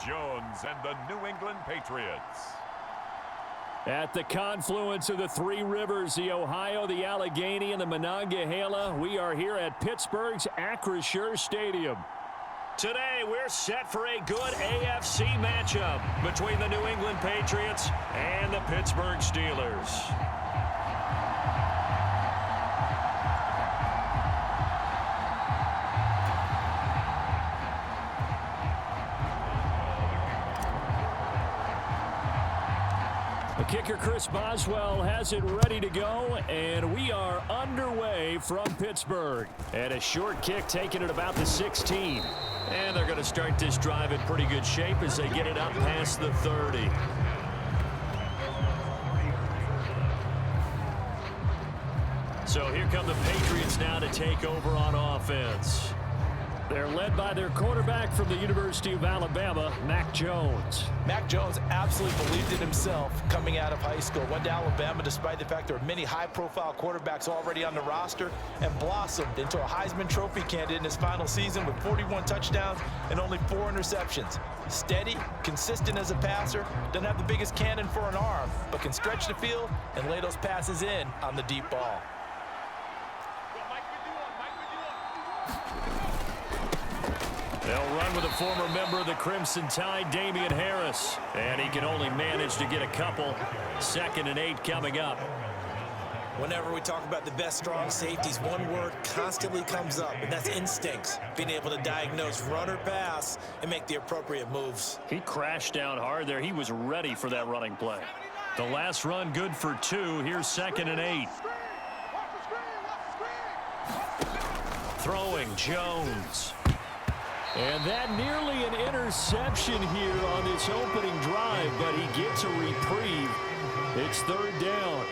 Jones and the New England Patriots. At the confluence of the three rivers, the Ohio, the Allegheny, and the Monongahela, we are here at Pittsburgh's Acrisure Stadium. Today, we're set for a good AFC matchup between the New England Patriots and the Pittsburgh Steelers. The kicker, Chris Boswell, has it ready to go, and we are underway from Pittsburgh. And a short kick taken at about the 16. And they're going to start this drive in pretty good shape as they get it up past the 30. So here come the Patriots now to take over on offense. They're led by their quarterback from the University of Alabama, Mac Jones. Mac Jones absolutely believed in himself coming out of high school. Went to Alabama despite the fact there are many high-profile quarterbacks already on the roster, and blossomed into a Heisman Trophy candidate in his final season with 41 touchdowns and only 4 interceptions. Steady, consistent as a passer, doesn't have the biggest cannon for an arm, but can stretch the field and lay those passes in on the deep ball. They'll run with a former member of the Crimson Tide, Damian Harris. And he can only manage to get a couple. 2nd and 8 coming up. Whenever we talk about the best strong safeties, one word constantly comes up, and that's instincts. Being able to diagnose run or pass and make the appropriate moves. He crashed down hard there. He was ready for that running play. The last run good for 2. Here's 2nd and 8. Throwing Jones. And that nearly an interception here on this opening drive, but he gets a reprieve. It's 3rd down.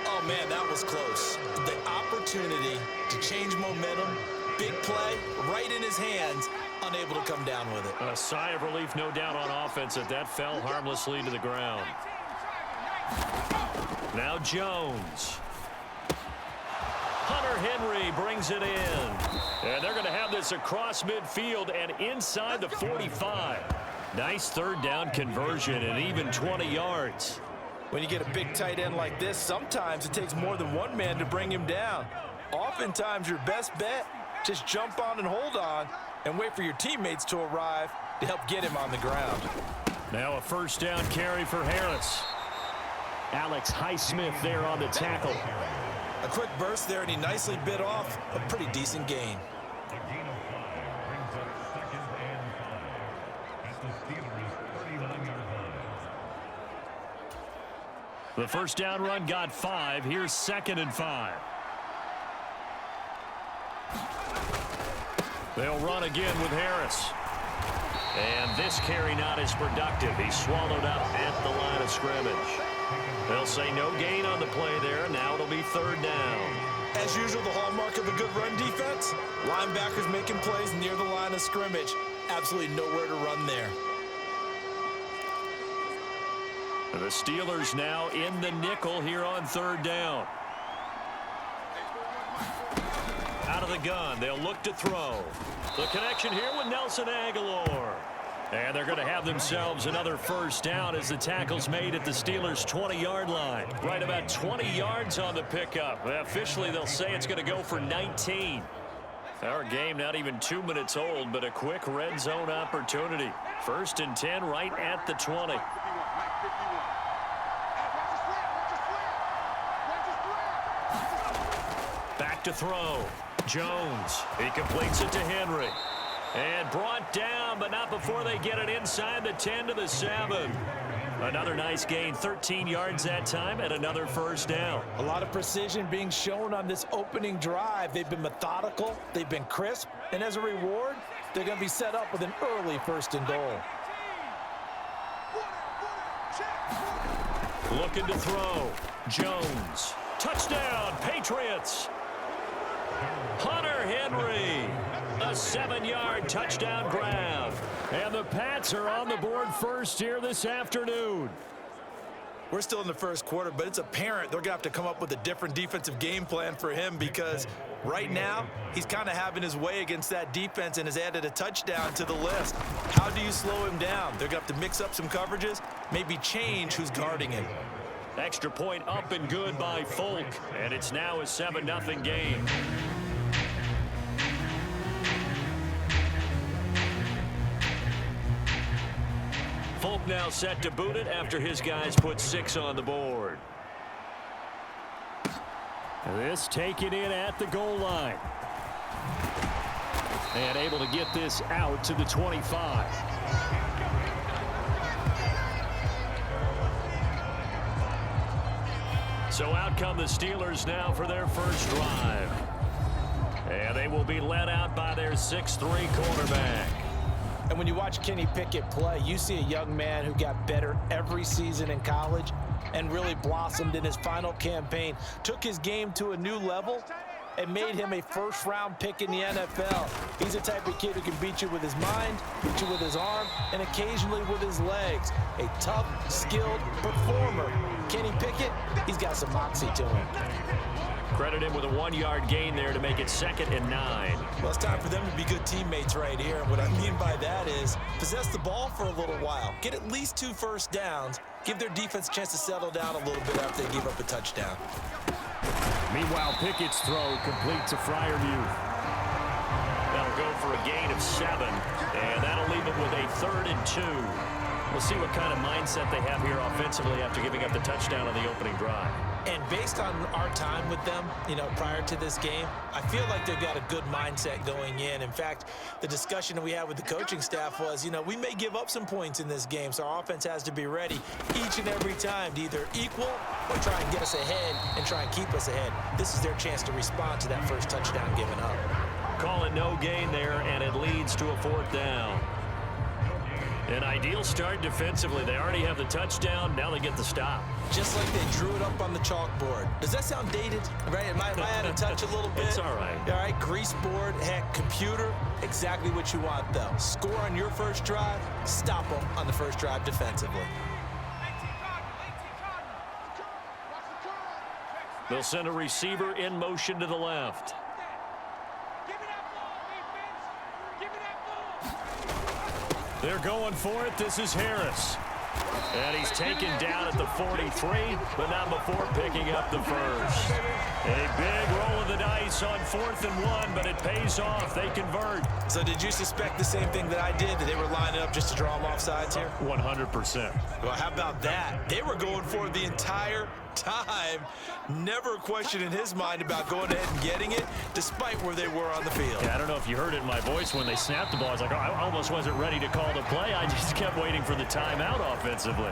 Oh, man, that was close. The opportunity to change momentum, big play, right in his hands, unable to come down with it. A sigh of relief, no doubt, on offense that fell harmlessly to the ground. Now Jones. Hunter Henry brings it in. And they're going to have this across midfield and inside the 45. Nice 3rd down conversion and even 20 yards. When you get a big tight end like this, sometimes it takes more than one man to bring him down. Oftentimes, your best bet, just jump on and hold on and wait for your teammates to arrive to help get him on the ground. Now a 1st down carry for Harris. Alex Highsmith there on the tackle. A quick burst there, and he nicely bit off a pretty decent gain. The 1st down run got 5. Here's 2nd and 5. They'll run again with Harris. And this carry not as productive. He's swallowed up at the line of scrimmage. They'll say no gain on the play there. Now it'll be 3rd down. As usual, the hallmark of a good run defense, linebackers making plays near the line of scrimmage. Absolutely nowhere to run there. The Steelers now in the nickel here on 3rd down. Out of the gun, they'll look to throw. The connection here with Nelson Aguilar. And they're going to have themselves another 1st down as the tackle's made at the Steelers' 20-yard line. Right about 20 yards on the pickup. Officially, they'll say it's going to go for 19. Our game not even 2 minutes old, but a quick red zone opportunity. 1st and 10 right at the 20. Back to throw. Jones. He completes it to Henry. And brought down, but not before they get it inside the 10 to the 7. Another nice gain, 13 yards that time, and another 1st down. A lot of precision being shown on this opening drive. They've been methodical, they've been crisp, and as a reward, they're going to be set up with an early 1st and goal. Looking to throw. Jones. Touchdown, Patriots. Hunter Henry. A 7-yard touchdown grab. And the Pats are on the board first here this afternoon. We're still in the 1st quarter, but it's apparent they're going to have to come up with a different defensive game plan for him because Right now, he's kind of having his way against that defense and has added a touchdown to the list. How do you slow him down? They're going to have to mix up some coverages, maybe change who's guarding him. Extra point up and good by Folk, and it's now a 7-0 game. Folk now set to boot it after his guys put 6 on the board. This taken in at the goal line. And able to get this out to the 25. So out come the Steelers now for their first drive. And they will be led out by their 6'3" quarterback. And when you watch Kenny Pickett play, you see a young man who got better every season in college and really blossomed in his final campaign, took his game to a new level, and made him a first-round pick in the NFL. He's the type of kid who can beat you with his mind, beat you with his arm, and occasionally with his legs. A tough, skilled performer. Kenny Pickett, he's got some moxie to him. Credit him with a 1-yard gain there to make it 2nd and 9. Well, it's time for them to be good teammates right here. And what I mean by that is possess the ball for a little while. Get at least 2 first downs. Give their defense a chance to settle down a little bit after they give up a touchdown. Meanwhile, Pickett's throw complete to Freiermuth. That'll go for a gain of 7, and that'll leave it with a 3rd and 2. We'll see what kind of mindset they have here offensively after giving up the touchdown on the opening drive. And based on our time with them, prior to this game, I feel like they've got a good mindset going in. In fact, the discussion that we had with the coaching staff was, we may give up some points in this game, so our offense has to be ready each and every time to either equal or try and get us ahead and try and keep us ahead. This is their chance to respond to that first touchdown given up. Call it no gain there, and it leads to a 4th down. An ideal start defensively. They already have the touchdown. Now they get the stop. Just like they drew it up on the chalkboard. Does that sound dated? Right? Am I out of touch a little bit? It's all right. All right, grease board, heck, computer. Exactly what you want, though. Score on your first drive. Stop them on the first drive defensively. They'll send a receiver in motion to the left. They're going for it. This is Harris. And he's taken down at the 43, but not before picking up the first. A big roll of the dice on 4th and 1, but it pays off. They convert. So did you suspect the same thing that I did, that they were lining up just to draw them off sides here? 100%. Well, how about that? They were going for it the entire time. Never a question in his mind about going ahead and getting it, despite where they were on the field. Yeah, I don't know if you heard it in my voice when they snapped the ball. I was like, oh, I almost wasn't ready to call the play. I just kept waiting for the timeout offensively.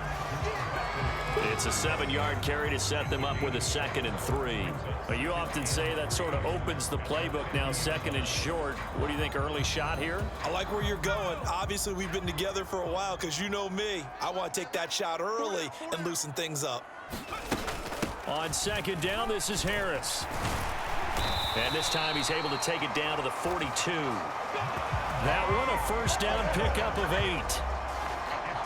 It's a 7-yard carry to set them up with a 2nd and 3. But you often say that sort of opens the playbook now, 2nd and short. What do you think, early shot here? I like where you're going. Obviously, we've been together for a while because you know me. I want to take that shot early and loosen things up. On 2nd down, this is Harris. And this time he's able to take it down to the 42. That one a first down pickup of 8.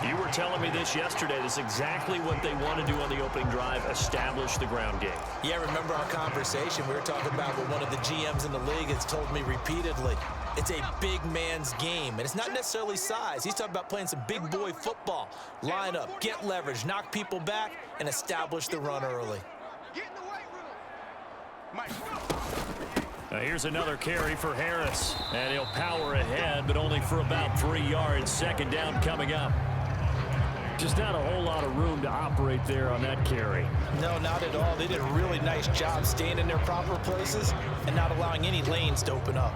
You were telling me this yesterday. This is exactly what they want to do on the opening drive, establish the ground game. Yeah, remember our conversation. We were talking about what one of the GMs in the league has told me repeatedly. It's a big man's game, and it's not necessarily size. He's talking about playing some big boy football. Line up, get leverage, knock people back, and establish the run early. Now here's another carry for Harris, and he'll power ahead, but only for about 3 yards. 2nd down coming up. Just not a whole lot of room to operate there on that carry. No, not at all. They did a really nice job staying in their proper places and not allowing any lanes to open up.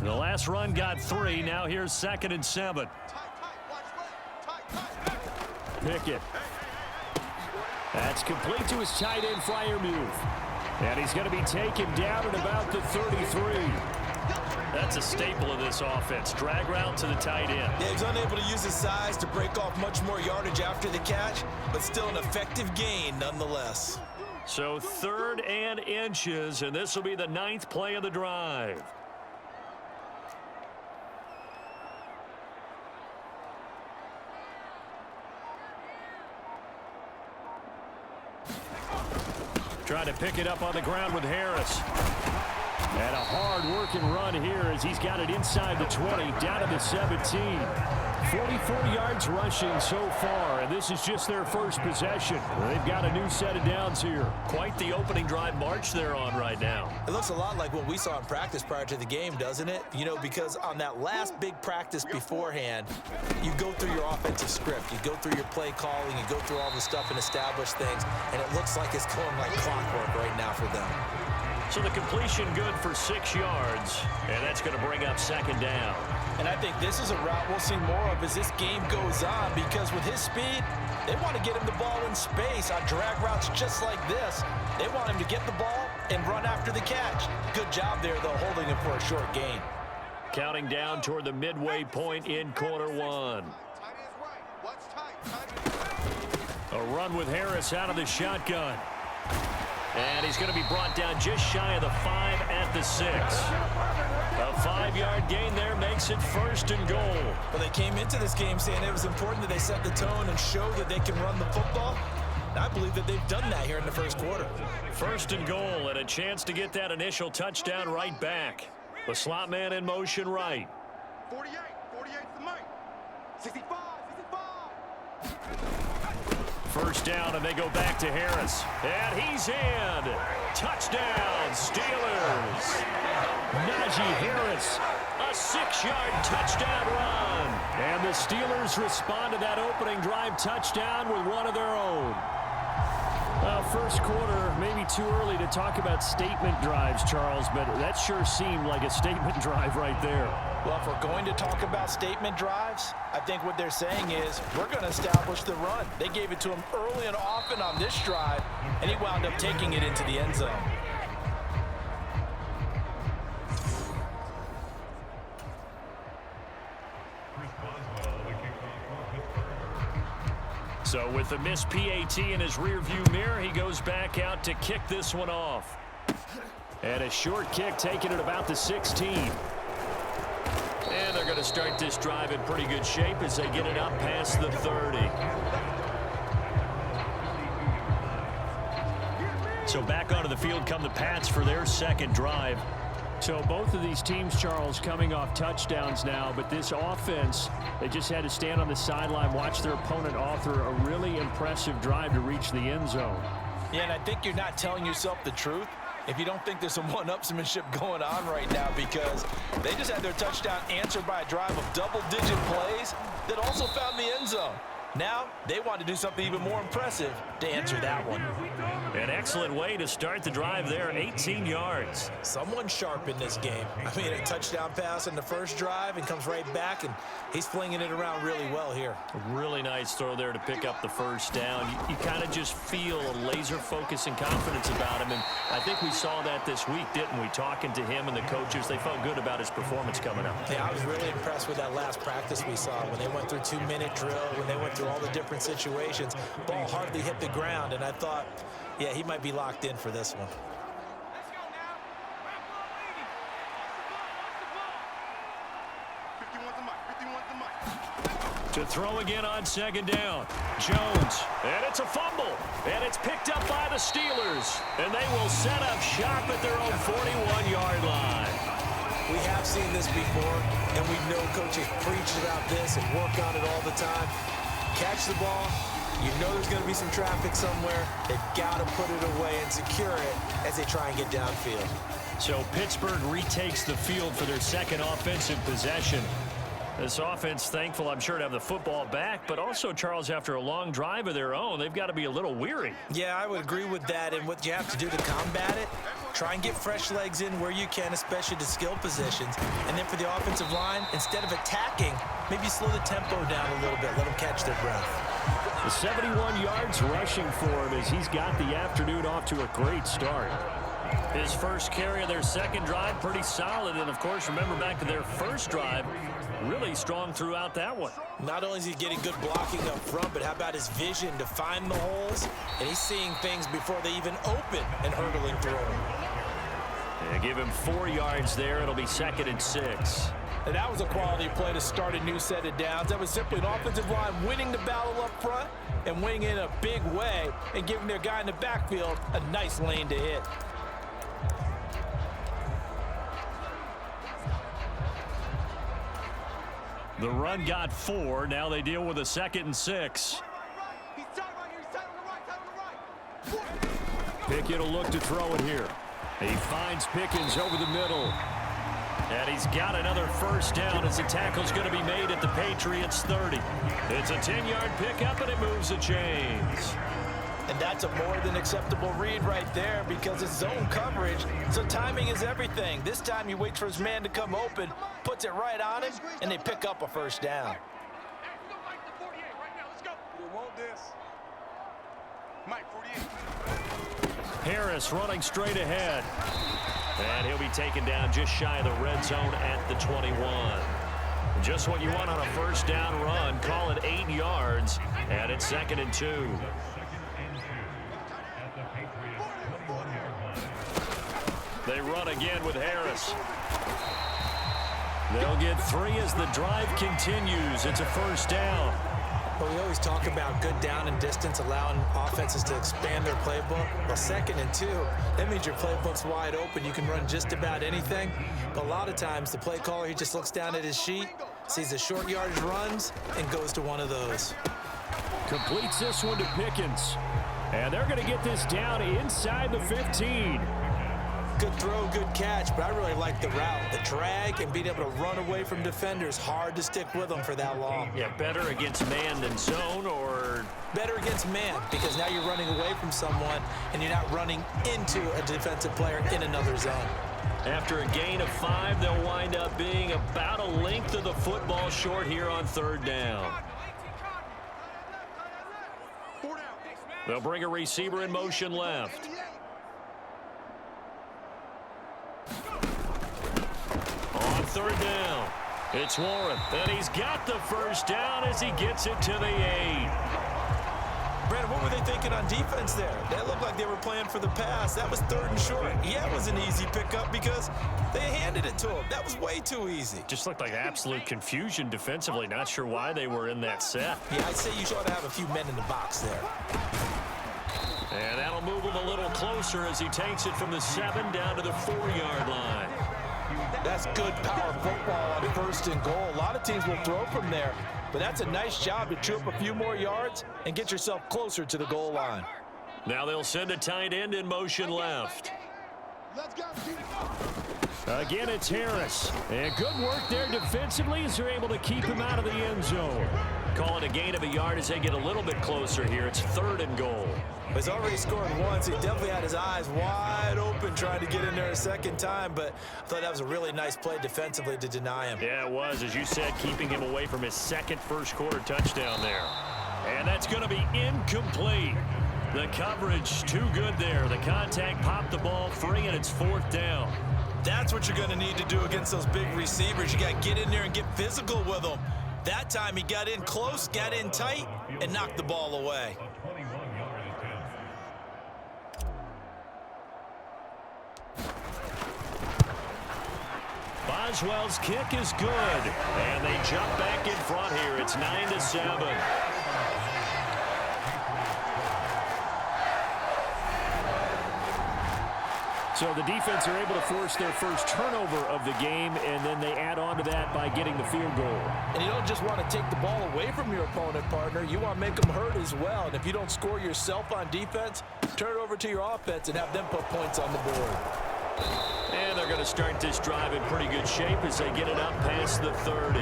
The last run got 3. Now here's 2nd and 7. Pickett. That's complete to his tight end, Freiermuth. And he's going to be taken down at about the 33. That's a staple of this offense. Drag route to the tight end. Yeah, he's unable to use his size to break off much more yardage after the catch, but still an effective gain nonetheless. So 3rd and inches, and this will be the 9th play of the drive. Trying to pick it up on the ground with Harris. And a hard-working run here as he's got it inside the 20, down to the 17. 44 yards rushing so far, and this is just their first possession. They've got a new set of downs here. Quite the opening drive march they're on right now. It looks a lot like what we saw in practice prior to the game, doesn't it? You know, because on that last big practice beforehand, you go through your offensive script. You go through your play calling. You go through all the stuff and establish things, and it looks like it's going like clockwork right now for them. So the completion good for 6 yards, and that's going to bring up second down. And I think this is a route we'll see more of as this game goes on, because with his speed, they want to get him the ball in space on drag routes just like this. They want him to get the ball and run after the catch. Good job there, though, holding him for a short gain. Counting down toward the midway point in quarter one. A run with Harris out of the shotgun. And he's going to be brought down just shy of the 5 at the 6. A 5-yard gain there makes it first and goal. Well, they came into this game saying it was important that they set the tone and show that they can run the football. And I believe that they've done that here in the first quarter. First and goal, and a chance to get that initial touchdown right back. The slot man in motion right. 48 to Mike. 65. First down, and they go back to Harris. And he's in. Touchdown, Steelers. Najee Harris, a 6-yard touchdown run. And the Steelers respond to that opening drive touchdown with one of their own. First quarter, maybe too early to talk about statement drives, Charles, but that sure seemed like a statement drive right there. Well, if we're going to talk about statement drives, I think what they're saying is we're going to establish the run. They gave it to him early and often on this drive, and he wound up taking it into the end zone. So with the missed PAT in his rearview mirror, he goes back out to kick this one off. And a short kick taken at about the 16. And they're going to start this drive in pretty good shape as they get it up past the 30. So back onto the field come the Pats for their second drive. So both of these teams, Charles, coming off touchdowns now, but this offense, they just had to stand on the sideline, watch their opponent author a really impressive drive to reach the end zone. Yeah, and I think you're not telling yourself the truth if you don't think there's some one-upsmanship going on right now, because they just had their touchdown answered by a drive of double-digit plays that also found the end zone. Now, they want to do something even more impressive to answer that one. An excellent way to start the drive there, 18 yards. Someone sharp in this game. I mean, a touchdown pass in the first drive and comes right back, and he's flinging it around really well here. A really nice throw there to pick up the first down. You kind of just feel a laser focus and confidence about him, and I think we saw that this week, didn't we? Talking to him and the coaches, they felt good about his performance coming up. Yeah, I was really impressed with that last practice we saw when they went through 2-minute drill, when they went through all the different situations. Ball hardly hit the ground, and I thought, yeah, he might be locked in for this one. To throw again on second down. Jones, and it's a fumble, and it's picked up by the Steelers, and they will set up shop at their own 41-yard line. We have seen this before, and we know coaches preach about this and work on it all the time. Catch the ball. You know there's going to be some traffic somewhere. They've got to put it away and secure it as they try and get downfield. So Pittsburgh retakes the field for their second offensive possession. This offense, thankful, I'm sure, to have the football back, but also, Charles, after a long drive of their own, they've got to be a little weary. Yeah, I would agree with that, and what you have to do to combat it, try and get fresh legs in where you can, especially to skill positions. And then for the offensive line, instead of attacking, maybe slow the tempo down a little bit, let them catch their breath. The 71 yards rushing for him as he's got the afternoon off to a great start. His first carry of their second drive, pretty solid. And, of course, remember back to their first drive, really strong throughout that one. Not only is he getting good blocking up front, but how about his vision to find the holes? And he's seeing things before they even open and hurdling through them. They give him 4 yards there. It'll be 2nd and 6. And that was a quality play to start a new set of downs. That was simply an offensive line winning the battle up front and winning in a big way and giving their guy in the backfield a nice lane to hit. The run got 4. Now they deal with a 2nd and 6. Pickett will look to throw it here. He finds Pickens over the middle. And he's got another first down as the tackle's going to be made at the Patriots 30. It's a 10-yard pickup, and it moves the chains. And that's a more than acceptable read right there because it's zone coverage, so timing is everything. This time he waits for his man to come open, puts it right on him, and they pick up a first down. Harris running straight ahead. And he'll be taken down just shy of the red zone at the 21. Just what you want on a first down run. Call it 8 yards, and it's 2nd and 2. They run again with Harris. They'll get 3 as the drive continues. It's a first down. Well, we always talk about good down and distance, allowing offenses to expand their playbook. Well, 2nd and 2, that means your playbook's wide open. You can run just about anything. But a lot of times, the play caller, he just looks down at his sheet, sees the short yardage runs, and goes to one of those. Completes this one to Pickens. And they're going to get this down inside the 15. Good throw, good catch, but I really like the route. The drag and being able to run away from defenders, hard to stick with them for that long. Yeah, better against man than zone, or? Better against man, because now you're running away from someone and you're not running into a defensive player in another zone. After a gain of 5, they'll wind up being about a length of the football short here on 3rd down. They'll bring a receiver in motion left. On 3rd down, it's Warren, and he's got the first down as he gets it to the 8. Brandon, what were they thinking on defense there? That looked like they were playing for the pass. That was 3rd and short. Yeah, it was an easy pickup because they handed it to him. That was way too easy. Just looked like absolute confusion defensively. Not sure why they were in that set. Yeah, I'd say you ought to have a few men in the box there. And that'll move him a little closer as he takes it from the 7 down to the 4-yard line. That's good power football on 1st and goal. A lot of teams will throw from there, but that's a nice job to chew up a few more yards and get yourself closer to the goal line. Now they'll send a tight end in motion left. Again, it's Harris. And good work there defensively as they're able to keep him out of the end zone. Call it a gain of a yard as they get a little bit closer here. It's 3rd and goal. He's already scored once. He definitely had his eyes wide open trying to get in there a 2nd time, but I thought that was a really nice play defensively to deny him. Yeah, it was, as you said, keeping him away from his 2nd first-quarter touchdown there. And that's going to be incomplete. The coverage too good there. The contact popped the ball free, and it's 4th down. That's what you're going to need to do against those big receivers. You got to get in there and get physical with them. That time he got in close, got in tight, and knocked the ball away. Boswell's kick is good, and they jump back in front here. It's 9-7. So the defense are able to force their first turnover of the game, and then they add on to that by getting the field goal. And you don't just want to take the ball away from your opponent, partner. You want to make them hurt as well. And if you don't score yourself on defense, turn it over to your offense and have them put points on the board. And they're going to start this drive in pretty good shape as they get it up past the 30.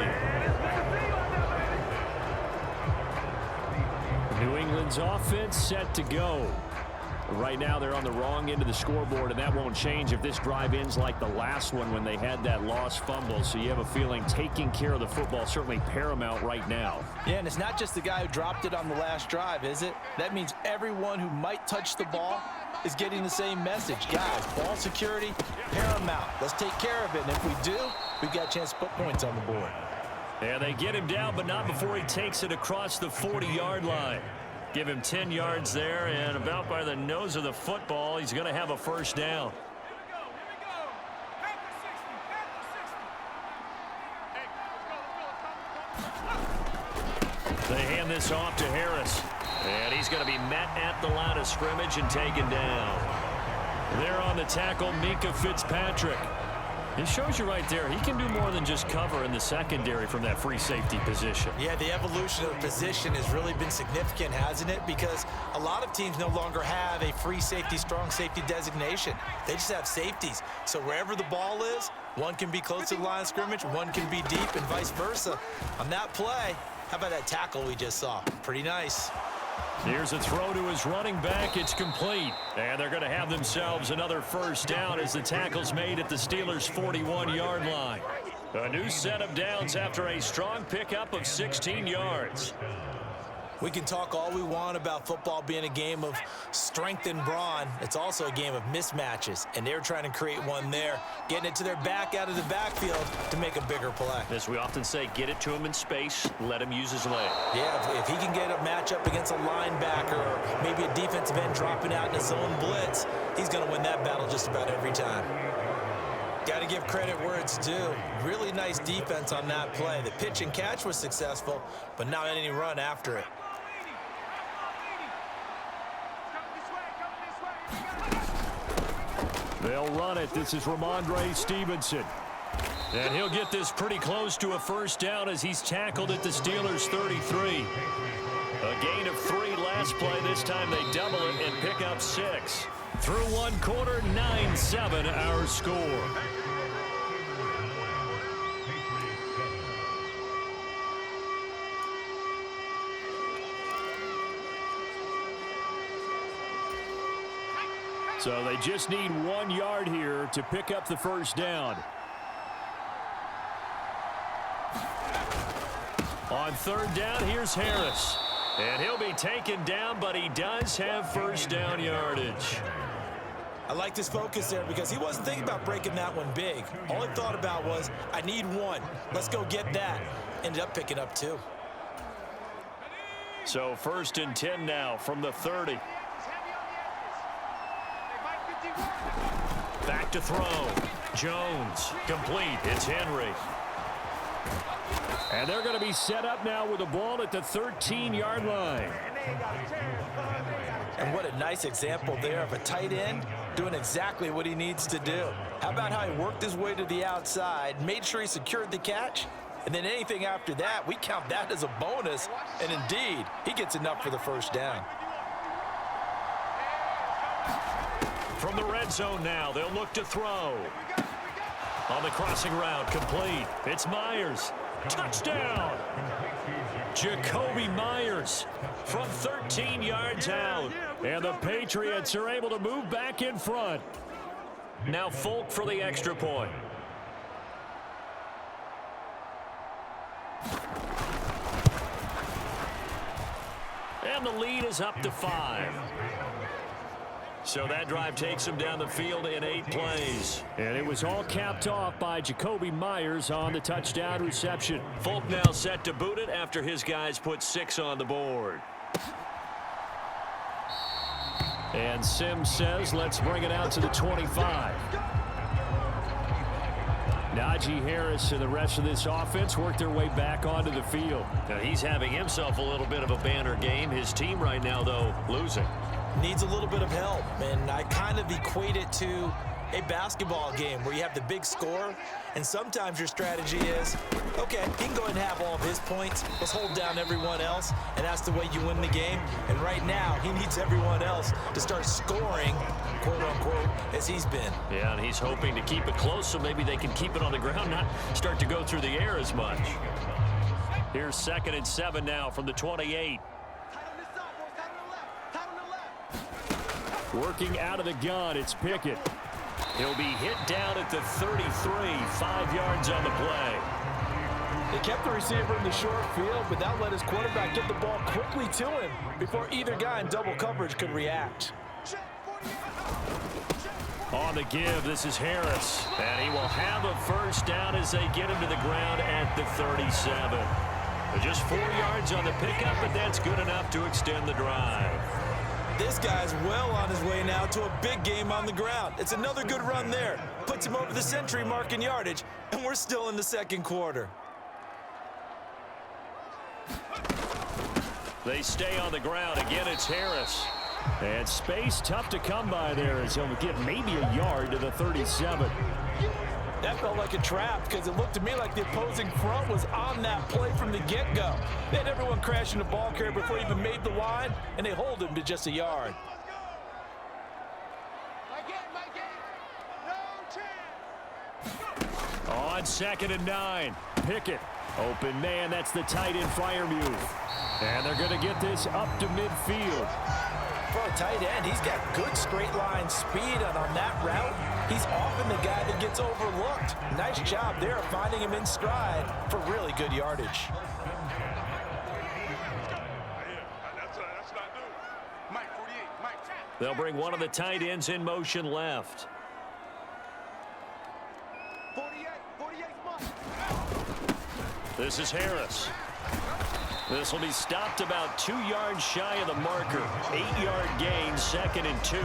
New England's offense set to go. Right now they're on the wrong end of the scoreboard, and that won't change if this drive ends like the last one when they had that lost fumble. So you have a feeling taking care of the football certainly paramount right now. Yeah, and it's not just the guy who dropped it on the last drive, is it? That means everyone who might touch the ball is getting the same message. Guys, ball security, paramount. Let's take care of it, and if we do, we've got a chance to put points on the board. Yeah, they get him down, but not before he takes it across the 40-yard line. Give him 10 yards there, and about by the nose of the football, he's going to have a first down. They hand this off to Harris. And he's going to be met at the line of scrimmage and taken down. There on the tackle, Mika Fitzpatrick. It shows you right there, he can do more than just cover in the secondary from that free safety position. Yeah, the evolution of the position has really been significant, hasn't it? Because a lot of teams no longer have a free safety, strong safety designation. They just have safeties. So wherever the ball is, one can be close to the line of scrimmage, one can be deep, and vice versa. On that play, how about that tackle we just saw? Pretty nice. Here's a throw to his running back. It's complete. And they're going to have themselves another first down as the tackle's made at the Steelers' 41-yard line. A new set of downs after a strong pickup of 16 yards. We can talk all we want about football being a game of strength and brawn. It's also a game of mismatches, and they're trying to create one there, getting it to their back out of the backfield to make a bigger play. As we often say, get it to him in space, let him use his leg. Yeah, if he can get a matchup against a linebacker or maybe a defensive end dropping out in a zone blitz, he's going to win that battle just about every time. Got to give credit where it's due. Really nice defense on that play. The pitch and catch was successful, but not any run after it. They'll run it. This is Ramondre Stevenson. And he'll get this pretty close to a first down as he's tackled at the Steelers' 33. A gain of 3 last play. This time they double it and pick up 6. Through one quarter, 9-7 our score. So they just need 1 yard here to pick up the first down. On third down, here's Harris. And he'll be taken down, but he does have first down yardage. I like this focus there because he wasn't thinking about breaking that one big. All he thought about was, I need 1. Let's go get that. Ended up picking up 2. So 1st and 10 now from the 30. Back to throw. Jones. Complete. It's Henry. And they're going to be set up now with the ball at the 13-yard line. And what a nice example there of a tight end doing exactly what he needs to do. How about how he worked his way to the outside, made sure he secured the catch, and then anything after that, we count that as a bonus. And indeed, he gets enough for the first down. From the red zone now, they'll look to throw. On the crossing route, complete. It's Myers. Touchdown! Jacoby Myers from 13 yards out. And the Patriots are able to move back in front. Now Folk for the extra point. And the lead is up to 5. So that drive takes him down the field in 8 plays. And it was all capped off by Jacoby Myers on the touchdown reception. Folk now set to boot it after his guys put 6 on the board. And Sims says, let's bring it out to the 25. Najee Harris and the rest of this offense work their way back onto the field. Now he's having himself a little bit of a banner game. His team right now, though, losing. Needs a little bit of help, and I kind of equate it to a basketball game where you have the big score, and sometimes your strategy is, okay, he can go ahead and have all of his points. Let's hold down everyone else, and that's the way you win the game. And right now, he needs everyone else to start scoring, quote-unquote, as he's been. Yeah, and he's hoping to keep it close so maybe they can keep it on the ground, not start to go through the air as much. Here's 2nd and 7 now from the 28. Working out of the gun, it's Pickett. He'll be hit down at the 33, 5 yards on the play. They kept the receiver in the short field, but that let his quarterback get the ball quickly to him before either guy in double coverage could react. On the give, this is Harris. And he will have a first down as they get him to the ground at the 37. Just 4 yards on the pickup, but that's good enough to extend the drive. This guy's well on his way now to a big game on the ground. It's another good run there. Puts him over the century mark in yardage, and we're still in the second quarter. They stay on the ground. Again, it's Harris. And space tough to come by there as he'll get maybe a yard to the 37. That felt like a trap because it looked to me like the opposing front was on that play from the get-go. They had everyone crashing the ball carrier before he even made the line, and they hold him to just a yard. On 2nd and 9, Pickett. Open man, that's the tight end Freiermuth. And they're going to get this up to midfield. For a tight end, he's got good straight line speed, and on that route, he's often the guy that gets overlooked. Nice job there of finding him in stride for really good yardage. They'll bring one of the tight ends in motion left. 48, This is Harris. This will be stopped about 2 yards shy of the marker. 8-yard gain, 2nd and 2.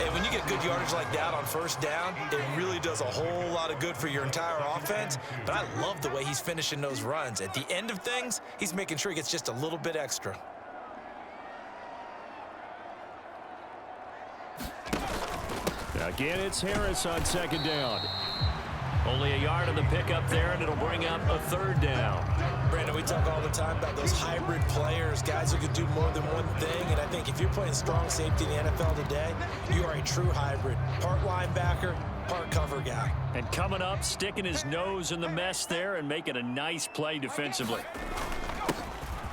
And when you get good yardage like that on first down, it really does a whole lot of good for your entire offense. But I love the way he's finishing those runs. At the end of things, he's making sure he gets just a little bit extra. Again, it's Harris on 2nd down. Only a yard on the pickup there, and it'll bring up a 3rd down. Brandon, we talk all the time about those hybrid players, guys who can do more than one thing. And I think if you're playing strong safety in the NFL today, you are a true hybrid. Part linebacker, part cover guy. And coming up, sticking his nose in the mess there and making a nice play defensively.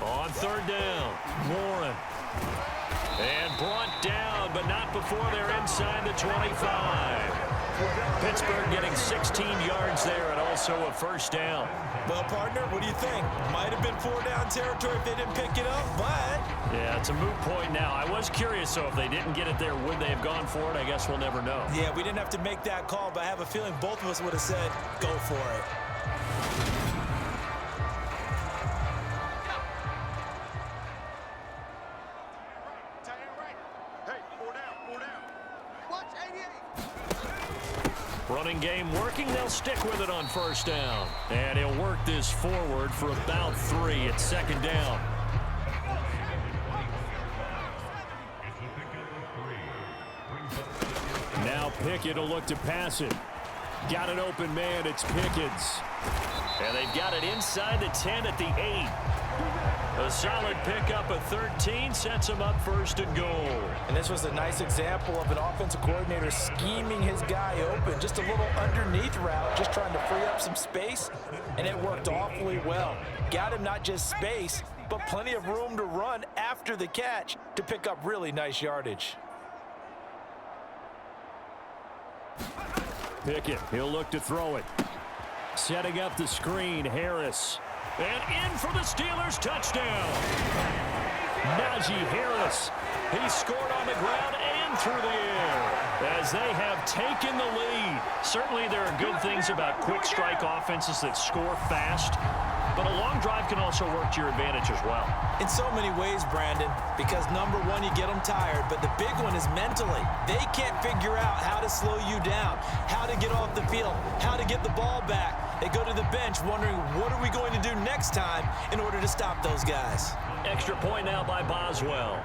On 3rd down, Warren. And brought down, but not before they're inside the 25. Pittsburgh getting 16 yards there and also a 1st down. Well, partner, what do you think? Might have been 4-down territory if they didn't pick it up, but... Yeah, it's a moot point now. I was curious, so if they didn't get it there, would they have gone for it? I guess we'll never know. Yeah, we didn't have to make that call, but I have a feeling both of us would have said, go for it. Running game working. They'll stick with it on 1st down. And he'll work this forward for about 3 at 2nd down. Now Pickett will look to pass it. Got an open man. It's Pickens. And they've got it inside the 10 at the 8. A solid pickup of 13 sets him up 1st and goal. And this was a nice example of an offensive coordinator scheming his guy open. Just a little underneath route, just trying to free up some space, and it worked awfully well. Got him not just space, but plenty of room to run after the catch to pick up really nice yardage. Pickett, he'll look to throw it. Setting up the screen, Harris. And in for the Steelers, touchdown. Najee Harris. He scored on the ground and through the air as they have taken the lead. Certainly there are good things about quick strike offenses that score fast, but a long drive can also work to your advantage as well. In so many ways, Brandon, because number one, you get them tired, but the big one is mentally. They can't figure out how to slow you down, how to get off the field, how to get the ball back. They go to the bench wondering, what are we going to do next time in order to stop those guys? Extra point now by Boswell.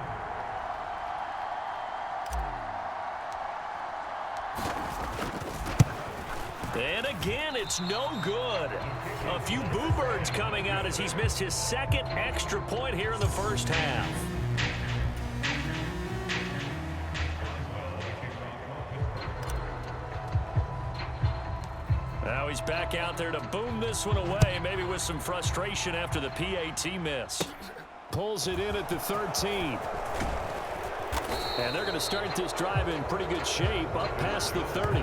And again, it's no good. A few boo birds coming out as he's missed his 2nd extra point here in the 1st half. Now he's back out there to boom this one away, maybe with some frustration after the PAT miss. Pulls it in at the 13. And they're going to start this drive in pretty good shape up past the 30.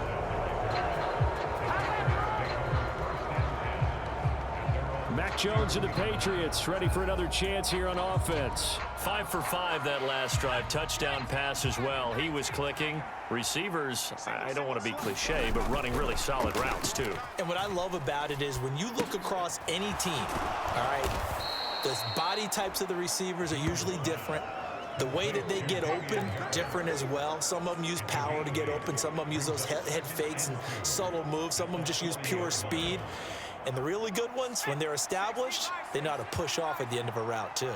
Mac Jones and the Patriots ready for another chance here on offense. 5 for 5 that last drive. Touchdown pass as well. He was clicking. Receivers, I don't want to be cliche, but running really solid routes too. And what I love about it is when you look across any team, all right, the body types of the receivers are usually different. The way that they get open, different as well. Some of them use power to get open. Some of them use those head fakes and subtle moves. Some of them just use pure speed. And the really good ones, when they're established, they know how to push off at the end of a route too.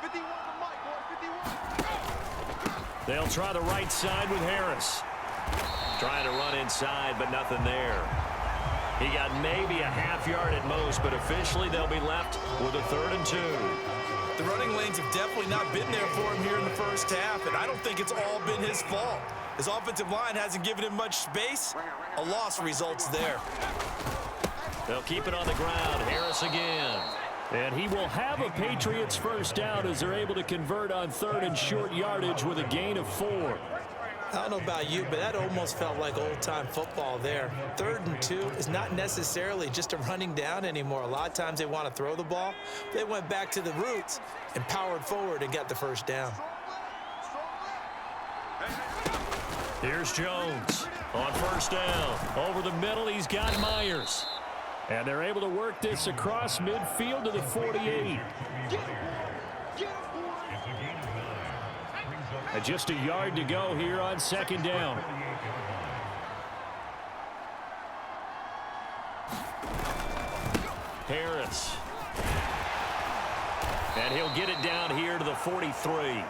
51 for Mike, boy, 51. They'll try the right side with Harris. Trying to run inside, but nothing there. He got maybe a half yard at most, but officially they'll be left with a 3rd and 2. The running lanes have definitely not been there for him here in the first half, and I don't think it's all been his fault. His offensive line hasn't given him much space. A loss results there. They'll keep it on the ground. Harris again. And he will have a Patriots first down as they're able to convert on 3rd and short yardage with a gain of 4. I don't know about you, but that almost felt like old-time football there. 3rd and 2 is not necessarily just a running down anymore. A lot of times they want to throw the ball. They went back to the roots and powered forward and got the first down. Here's Jones on first down. Over the middle, he's got Myers. And they're able to work this across midfield to the 48. And just a yard to go here on 2nd down. Harris. And he'll get it down here to the 43.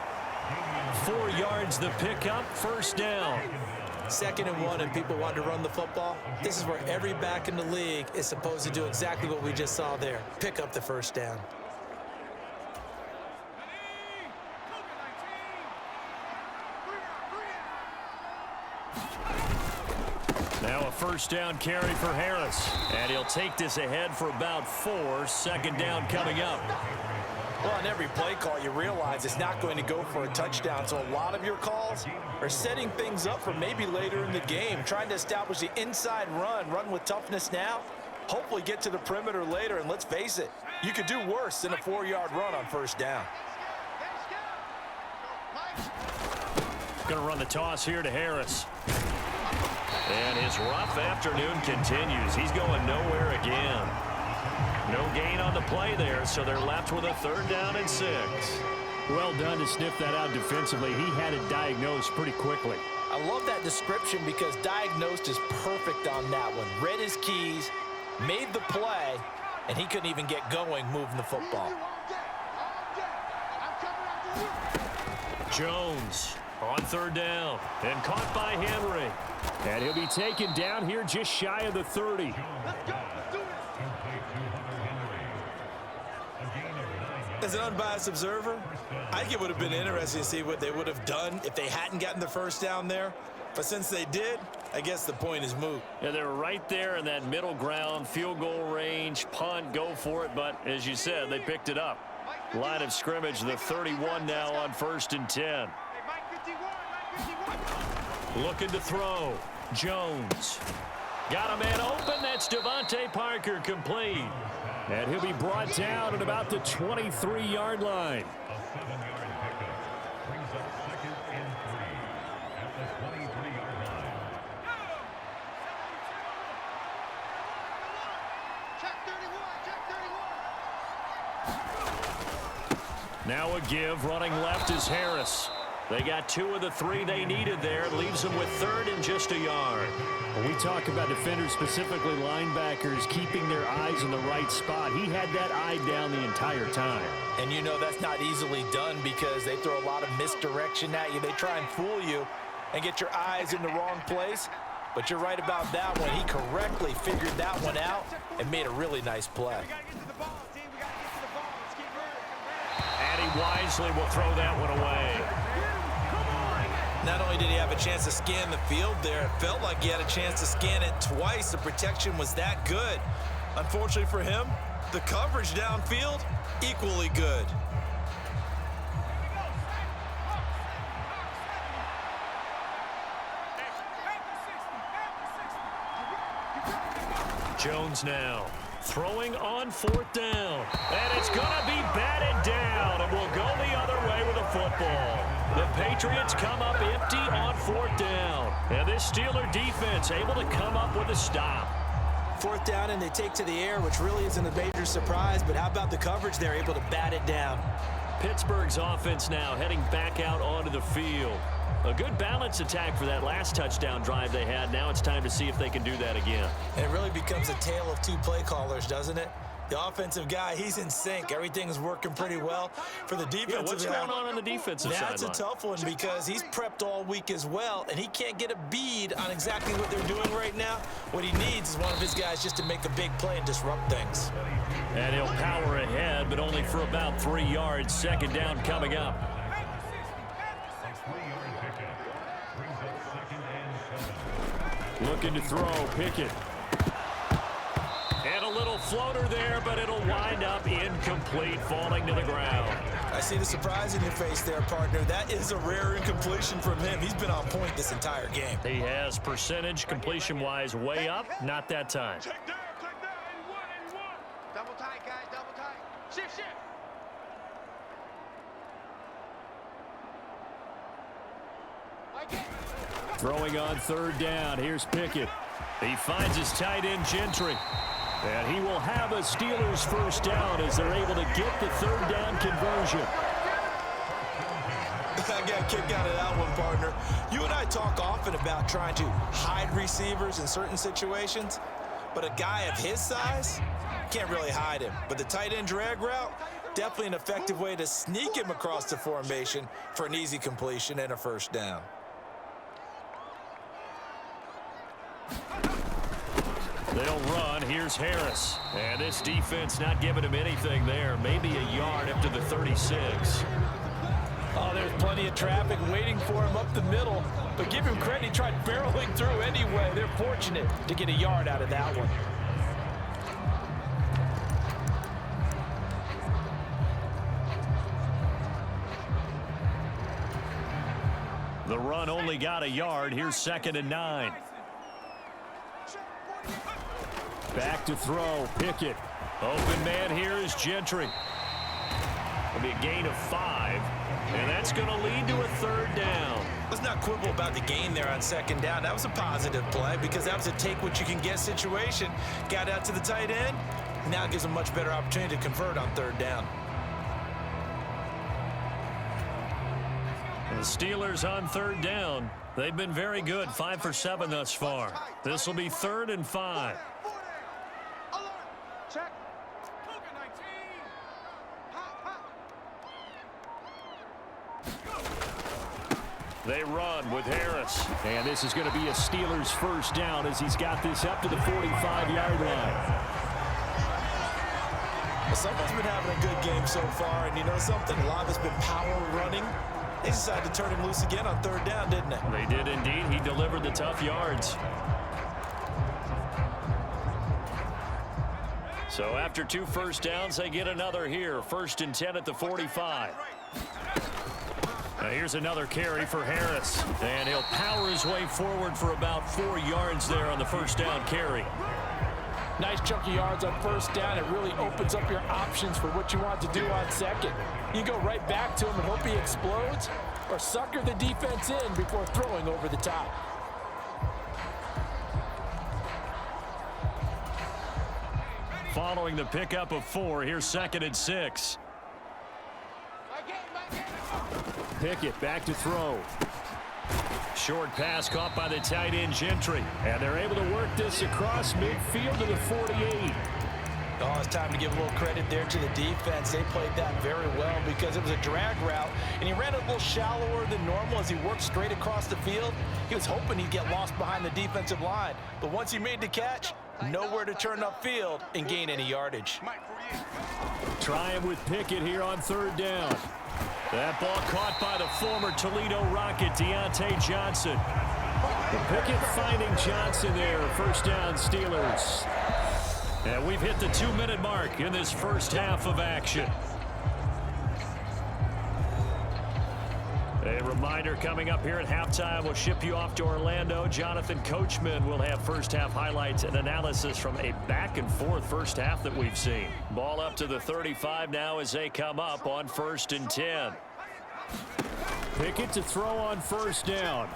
4 yards the pickup, first down. 2nd and 1 and people want to run the football. This is where every back in the league is supposed to do exactly what we just saw there. Pick up the first down. Now a first down carry for Harris. And he'll take this ahead for about 4. 2nd down coming up. Well, on every play call, you realize it's not going to go for a touchdown. So a lot of your calls are setting things up for maybe later in the game, trying to establish the inside run with toughness now, hopefully get to the perimeter later. And let's face it, you could do worse than a 4-yard run on first down. Going to run the toss here to Harris. And his rough afternoon continues. He's going nowhere again. No gain on the play there, so they're left with a 3rd down and 6. Well done to sniff that out defensively. He had it diagnosed pretty quickly. I love that description because diagnosed is perfect on that one. Read his keys, made the play, and he couldn't even get going moving the football. Jones on 3rd down and caught by Henry. And he'll be taken down here just shy of the 30. As an unbiased observer, I think it would have been interesting to see what they would have done if they hadn't gotten the first down there. But since they did, I guess the point is moot. Yeah, they're right there in that middle ground, field goal range, punt, go for it. But as you said, they picked it up. Line of scrimmage, the 31 now on 1st and 10. Looking to throw. Jones. Got a man open. That's Devontae Parker, complete. And he'll be brought down at about the 23-yard line. Now a give. Running left is Harris. They got 2 of the 3 they needed there. Leaves them with 3rd and just a yard. When we talk about defenders, specifically linebackers, keeping their eyes in the right spot, he had that eye down the entire time. And you know that's not easily done because they throw a lot of misdirection at you. They try and fool you and get your eyes in the wrong place. But you're right about that one. He correctly figured that one out and made a really nice play. And he wisely will throw that one away. Not only did he have a chance to scan the field there, it felt like he had a chance to scan it twice. The protection was that good. Unfortunately for him, the coverage downfield, equally good. Jones now throwing on 4th down. And it's going to be batted down and will go the other way with a football. The Patriots come up empty on 4th down. And this Steeler defense able to come up with a stop. 4th down and they take to the air, which really isn't a major surprise. But how about the coverage? They're able to bat it down. Pittsburgh's offense now heading back out onto the field. A good balance attack for that last touchdown drive they had. Now it's time to see if they can do that again. And it really becomes a tale of 2 play callers, doesn't it? The offensive guy, he's in sync. Everything's working pretty well. For the defensive what's guy, going on the defensive side? that's a tough one because he's prepped all week as well, and he can't get a bead on exactly what they're doing right now. What he needs is one of his guys just to make a big play and disrupt things. And he'll power ahead, but only for about 3 yards. Second down coming up. Looking to throw, Pickett. And a little floater there, but it'll wind up incomplete, falling to the ground. I see the surprise in your face there, partner. That is a rare incompletion from him. He's been on point this entire game. He has percentage completion-wise way up. Not that time. Check down, 81. Double tight, guys, double tight. Shift. Throwing on third down. Here's Pickett. He finds his tight end, Gentry. And he will have a Steelers first down as they're able to get the third down conversion. I got a kick out of that one, partner. You and I talk often about trying to hide receivers in certain situations, but a guy of his size can't really hide him. But the tight end drag route, definitely an effective way to sneak him across the formation for an easy completion and a first down. They'll run. Here's Harris. And this defense not giving him anything there. Maybe a yard up to the 36. Oh, there's plenty of traffic waiting for him up the middle. But give him credit, he tried barreling through anyway. They're fortunate to get a yard out of that one. The run only got a yard. Here's 2nd and 9. Back to throw, Pickett. Open man here is Gentry. It'll be a gain of 5. And that's going to lead to a third down. Let's not quibble about the gain there on 2nd down. That was a positive play because that was a take-what-you-can-get situation. Got out to the tight end. Now it gives a much better opportunity to convert on 3rd down. The Steelers on 3rd down. They've been very good, 5 for 7 thus far. This will be 3rd and 5. Check. They run with Harris. And this is going to be a Steelers first down as he's got this up to the 45-yard line. Someone's been having a good game so far, and you know something? A lot of it's been power running. They decided to turn him loose again on 3rd down, didn't they? They did indeed. He delivered the tough yards. So after 2 first downs, they get another here. 1st and 10 at the 45. Now here's another carry for Harris. And he'll power his way forward for about 4 yards there on the first down carry. Nice chunky yards on 1st down. It really opens up your options for what you want to do on 2nd. You go right back to him and hope he explodes, or sucker the defense in before throwing over the top. Following the pickup of 4, here's 2nd and 6. Pickett back to throw. Short pass caught by the tight end Gentry. And they're able to work this across midfield to the 48. Oh, it's time to give a little credit there to the defense. They played that very well because it was a drag route, and he ran a little shallower than normal as he worked straight across the field. He was hoping he'd get lost behind the defensive line, but once he made the catch, nowhere to turn upfield and gain any yardage. Trying with Pickett here on 3rd down. That ball caught by the former Toledo Rocket, Deontay Johnson. Pickett finding Johnson there. First down, Steelers. And we've hit the 2-minute mark in this first half of action. A reminder coming up here at halftime. We'll ship you off to Orlando. Jonathan Coachman will have first half highlights and analysis from a back-and-forth first half that we've seen. Ball up to the 35 now as they come up on 1st and 10. Pickett to throw on 1st down.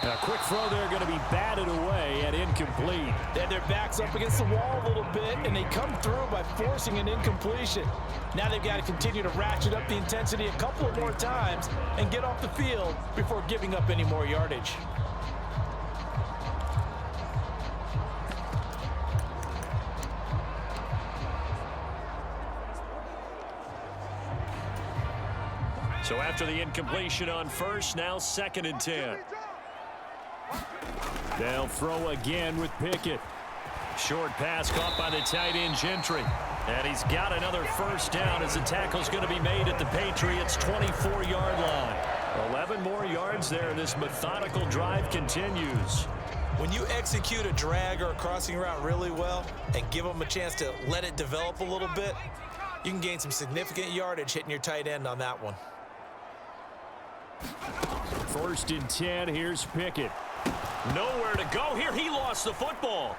A quick throw there going to be batted away and incomplete. They had their backs up against the wall a little bit, and they come through by forcing an incompletion. Now they've got to continue to ratchet up the intensity a couple of more times and get off the field before giving up any more yardage. So after the incompletion on first, now 2nd and 10. They'll throw again with Pickett. Short pass caught by the tight end Gentry. And he's got another first down as the tackle's going to be made at the Patriots' 24-yard line. 11 more yards there. This methodical drive continues. When you execute a drag or a crossing route really well and give them a chance to let it develop a little bit, you can gain some significant yardage hitting your tight end on that one. 1st and 10. Here's Pickett. Nowhere to go here. He lost the football.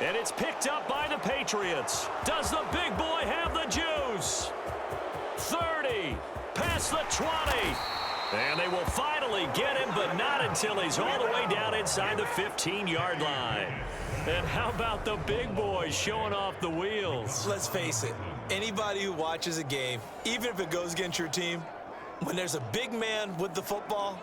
And it's picked up by the Patriots. Does the big boy have the juice? 30, past the 20. And they will finally get him, but not until he's all the way down inside the 15-yard line. And how about the big boys showing off the wheels? Let's face it, anybody who watches a game, even if it goes against your team, when there's a big man with the football,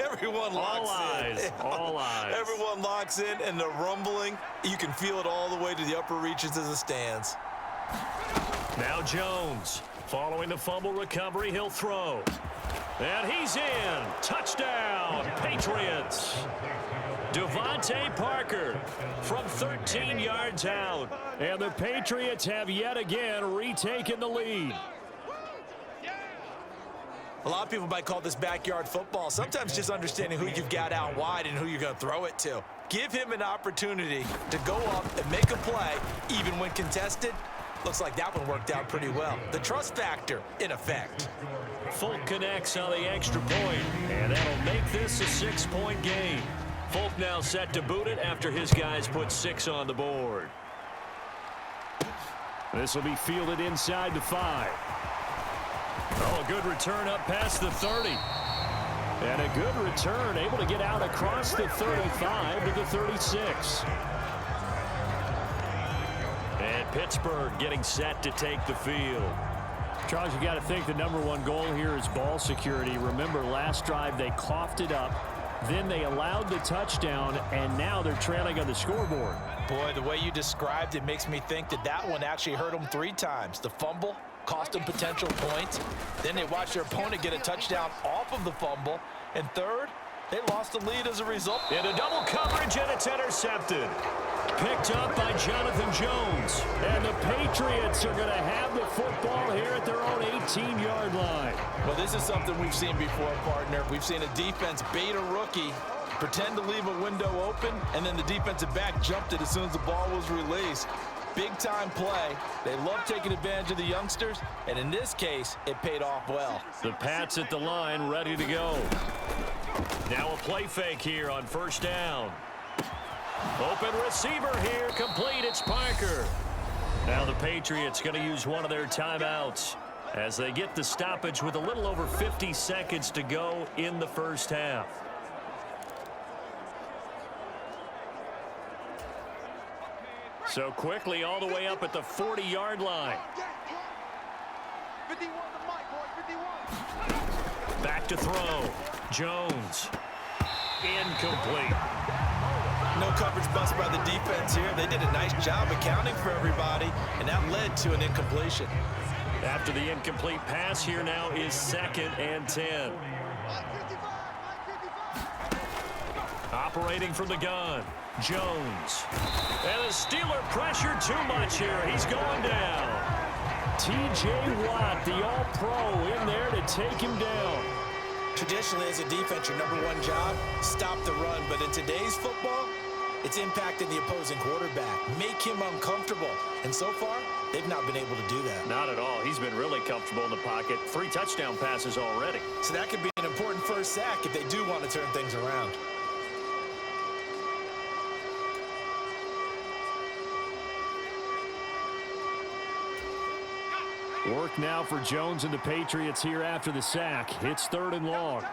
everyone locks in. All eyes. Everyone locks in, and the rumbling, you can feel it all the way to the upper reaches of the stands. Now Jones, following the fumble recovery, he'll throw. And he's in. Touchdown, Patriots. Devontae Parker from 13 yards out. And the Patriots have yet again retaken the lead. A lot of people might call this backyard football. Sometimes just understanding who you've got out wide and who you're going to throw it to. Give him an opportunity to go up and make a play, even when contested. Looks like that one worked out pretty well. The trust factor in effect. Folk connects on the extra point, and that'll make this a 6-point game. Folk now set to boot it after his guys put 6 on the board. This will be fielded inside the 5. Oh, a good return up past the 30. And a good return, able to get out across the 35 to the 36. And Pittsburgh getting set to take the field. Charles, you got to think the #1 goal here is ball security. Remember, last drive they coughed it up. Then they allowed the touchdown, and now they're trailing on the scoreboard. Boy, the way you described it makes me think that one actually hurt them 3 times. The fumble cost them potential points. Then they watched their opponent get a touchdown off of the fumble. And third, they lost the lead as a result. Into double coverage, and it's intercepted. Picked up by Jonathan Jones. And the Patriots are going to have the football here at their own 18-yard line. Well, this is something we've seen before, partner. We've seen a defense bait a rookie, pretend to leave a window open, and then the defensive back jumped it as soon as the ball was released. Big-time play. They love taking advantage of the youngsters, and in this case, it paid off well. The Pats at the line, ready to go. Now a play fake here on 1st down. Open receiver here, complete, it's Parker. Now the Patriots going to use one of their timeouts as they get the stoppage with a little over 50 seconds to go in the first half. So quickly all the way up at the 40-yard line. 51 to Mike, boy, 51. Back to throw. Jones. Incomplete. No coverage bust by the defense here. They did a nice job accounting for everybody, and that led to an incompletion. After the incomplete pass, here now is 2nd and 10. Operating from the gun, Jones. And the Steeler pressure too much here. He's going down. T.J. Watt, the all-pro, in there to take him down. Traditionally, as a defense, your #1 job, stop the run. But in today's football, it's impacting the opposing quarterback. Make him uncomfortable. And so far, they've not been able to do that. Not at all. He's been really comfortable in the pocket. 3 touchdown passes already. So that could be an important first sack if they do want to turn things around. Work now for Jones and the Patriots here after the sack. It's 3rd and long.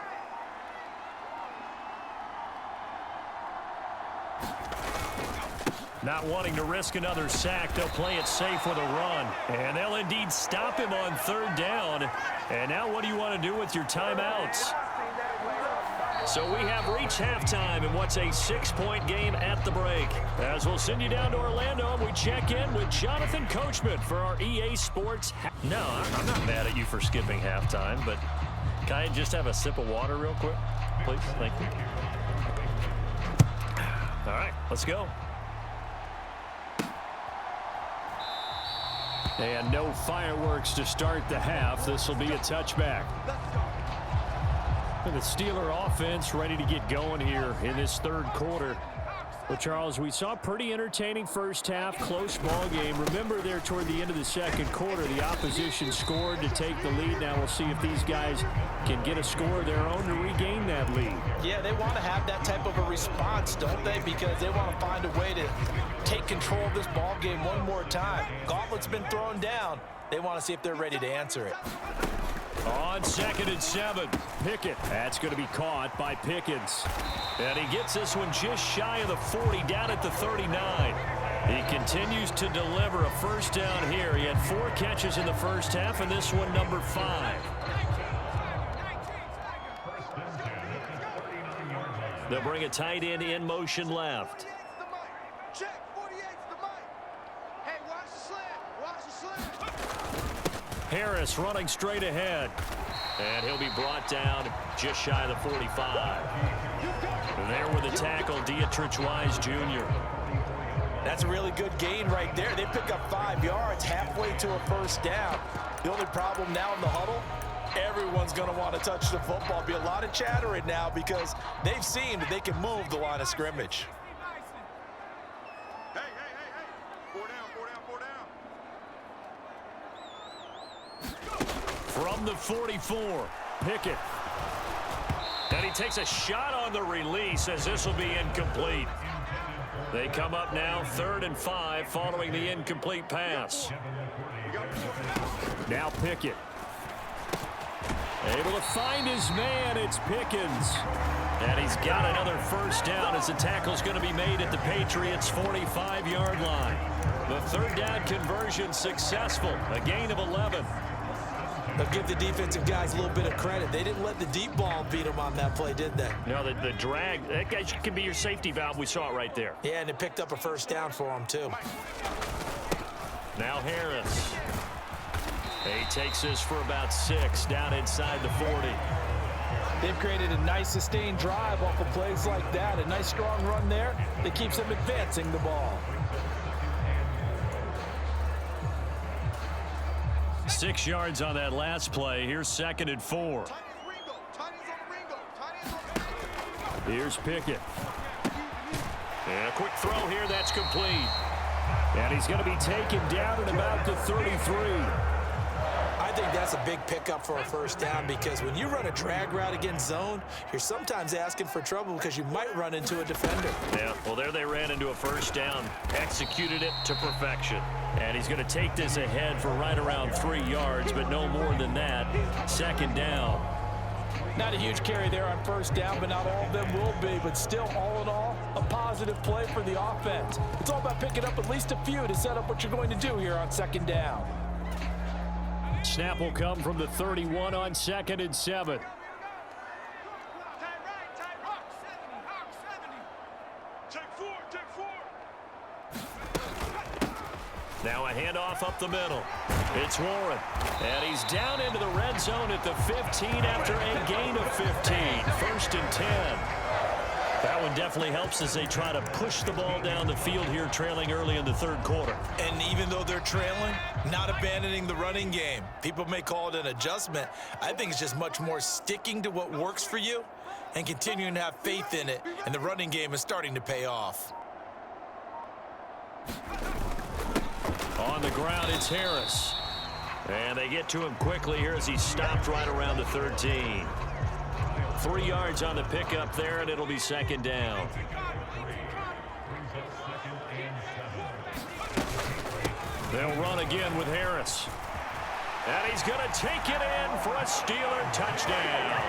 Not wanting to risk another sack, they'll play it safe with a run. And they'll indeed stop him on 3rd down. And now what do you want to do with your timeouts? So we have reached halftime in what's a 6-point game at the break. As we'll send you down to Orlando, and we check in with Jonathan Coachman for our EA Sports. No, I'm not mad at you for skipping halftime, but can I just have a sip of water real quick, please? Thank you. All right, let's go. And no fireworks to start the half. This will be a touchback. And the Steeler offense ready to get going here in this third quarter. Well, Charles, we saw a pretty entertaining first half, close ball game. Remember there toward the end of the second quarter, the opposition scored to take the lead. Now we'll see if these guys can get a score of their own to regain that lead. Yeah, they want to have that type of a response, don't they? Because they want to find a way to take control of this ball game one more time. Gauntlet's been thrown down. They want to see if they're ready to answer it. On 2nd and 7, Pickett. That's going to be caught by Pickens. and he gets this one just shy of the 40, down at the 39. He continues to deliver a first down here. He had 4 catches in the first half, and this one number 5. They'll bring a tight end in motion left. Check, 48's the mic. Hey, watch the slant. Watch the slant. Harris running straight ahead. And he'll be brought down just shy of the 45. There with the tackle, Dietrich Wise Jr. That's a really good gain right there. They pick up 5 yards halfway to a first down. The only problem now in the huddle, everyone's going to want to touch the football. Be a lot of chattering now because they've seen that they can move the line of scrimmage. Hey, hey, hey, hey. 4 down, 4 down, 4 down. From the 44, Pickett. And he takes a shot on the release as this will be incomplete. They come up now 3rd and 5 following the incomplete pass. Now Pickett. Able to find his man. It's Pickens. And he's got another first down as the tackle's going to be made at the Patriots' 45-yard line. The 3rd down conversion successful. A gain of 11. They'll give the defensive guys a little bit of credit. They didn't let the deep ball beat them on that play, did they? No, the drag, that guy can be your safety valve. We saw it right there. Yeah, and it picked up a first down for them, too. Now Harris. He takes this for about 6 down inside the 40. They've created a nice sustained drive off of plays like that. A nice strong run there that keeps them advancing the ball. 6 yards on that last play. Here's 2nd and 4. Here's Pickett. And a quick throw here. That's complete. And he's going to be taken down at about the 33. I think that's a big pickup for a first down because when you run a drag route against zone, you're sometimes asking for trouble because you might run into a defender. Yeah, well, there they ran into a first down. Executed it to perfection. And he's going to take this ahead for right around 3 yards, but no more than that. 2nd down. Not a huge carry there on first down, but not all of them will be. But still, all in all, a positive play for the offense. It's all about picking up at least a few to set up what you're going to do here on 2nd down. Snap will come from the 31 on 2nd and 7. Now a handoff up the middle. It's Warren. And he's down into the red zone at the 15 after a gain of 15. 1st and 10. That one definitely helps as they try to push the ball down the field here, trailing early in the 3rd quarter. And even though they're trailing, not abandoning the running game. People may call it an adjustment. I think it's just much more sticking to what works for you and continuing to have faith in it. And the running game is starting to pay off. On the ground, it's Harris. And they get to him quickly here as he stopped right around the 13. 3 yards on the pickup there, and it'll be 2nd down. They'll run again with Harris. And he's going to take it in for a Steeler touchdown.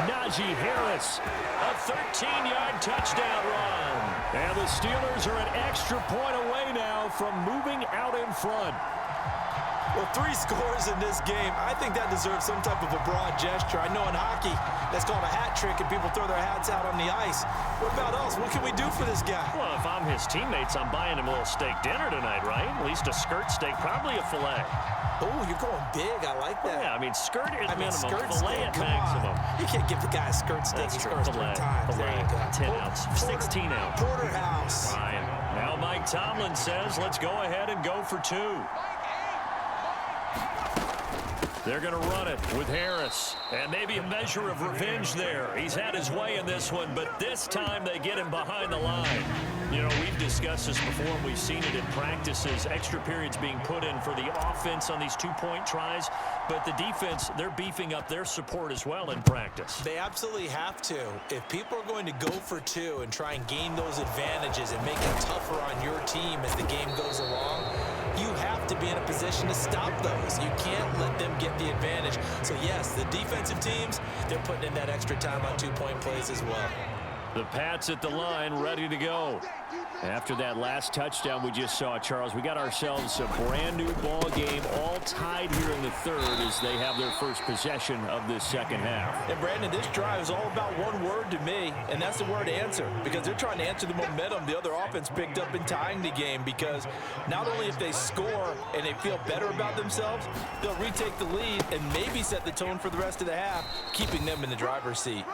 Najee Harris. A 13-yard touchdown run. And the Steelers are an extra point away now from moving out in front. Well, 3 scores in this game. I think that deserves some type of a broad gesture. I know in hockey, that's called a hat trick, and people throw their hats out on the ice. What about us? What can we do for this guy? Well, if I'm his teammates, I'm buying him a little steak dinner tonight, right? At least a skirt steak, probably a filet. Oh, you're going big. I like that. Yeah, I mean, skirt at minimum, skirt filet steak, at come maximum. on. You can't give the guy a skirt steak. That's He true. scores 3 times. There you go. 10 ounce, 16 ounce. Porterhouse. Fine. Now Mike Tomlin says, let's go ahead and go for 2. They're going to run it with Harris. And maybe a measure of revenge there. He's had his way in this one, but this time they get him behind the line. You know, we've discussed this before, and we've seen it in practices. Extra periods being put in for the offense on these 2-point tries. But the defense, they're beefing up their support as well in practice. They absolutely have to. If people are going to go for 2 and try and gain those advantages and make it tougher on your team as the game goes along, you have to be in a position to stop those. You can't let them get the advantage. So, yes, the defensive teams, they're putting in that extra time on 2-point plays as well. The Pats at the line, ready to go. After that last touchdown we just saw, Charles, we got ourselves a brand new ball game, all tied here in the third as they have their first possession of this second half. And Brandon, this drive is all about one word to me, and that's the word answer, because they're trying to answer the momentum the other offense picked up in tying the game, because not only if they score and they feel better about themselves, they'll retake the lead and maybe set the tone for the rest of the half, keeping them in the driver's seat.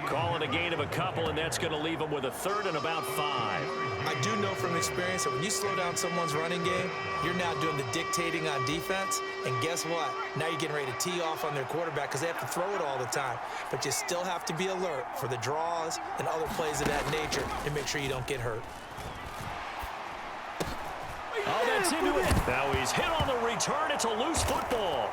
Calling a gain of a couple, and that's going to leave them with a 3rd and about 5. I do know from experience that when you slow down someone's running game, you're now doing the dictating on defense. And guess what? Now you're getting ready to tee off on their quarterback because they have to throw it all the time. But you still have to be alert for the draws and other plays of that nature to make sure you don't get hurt. Oh, that's into it. Now he's hit on the return. It's a loose football.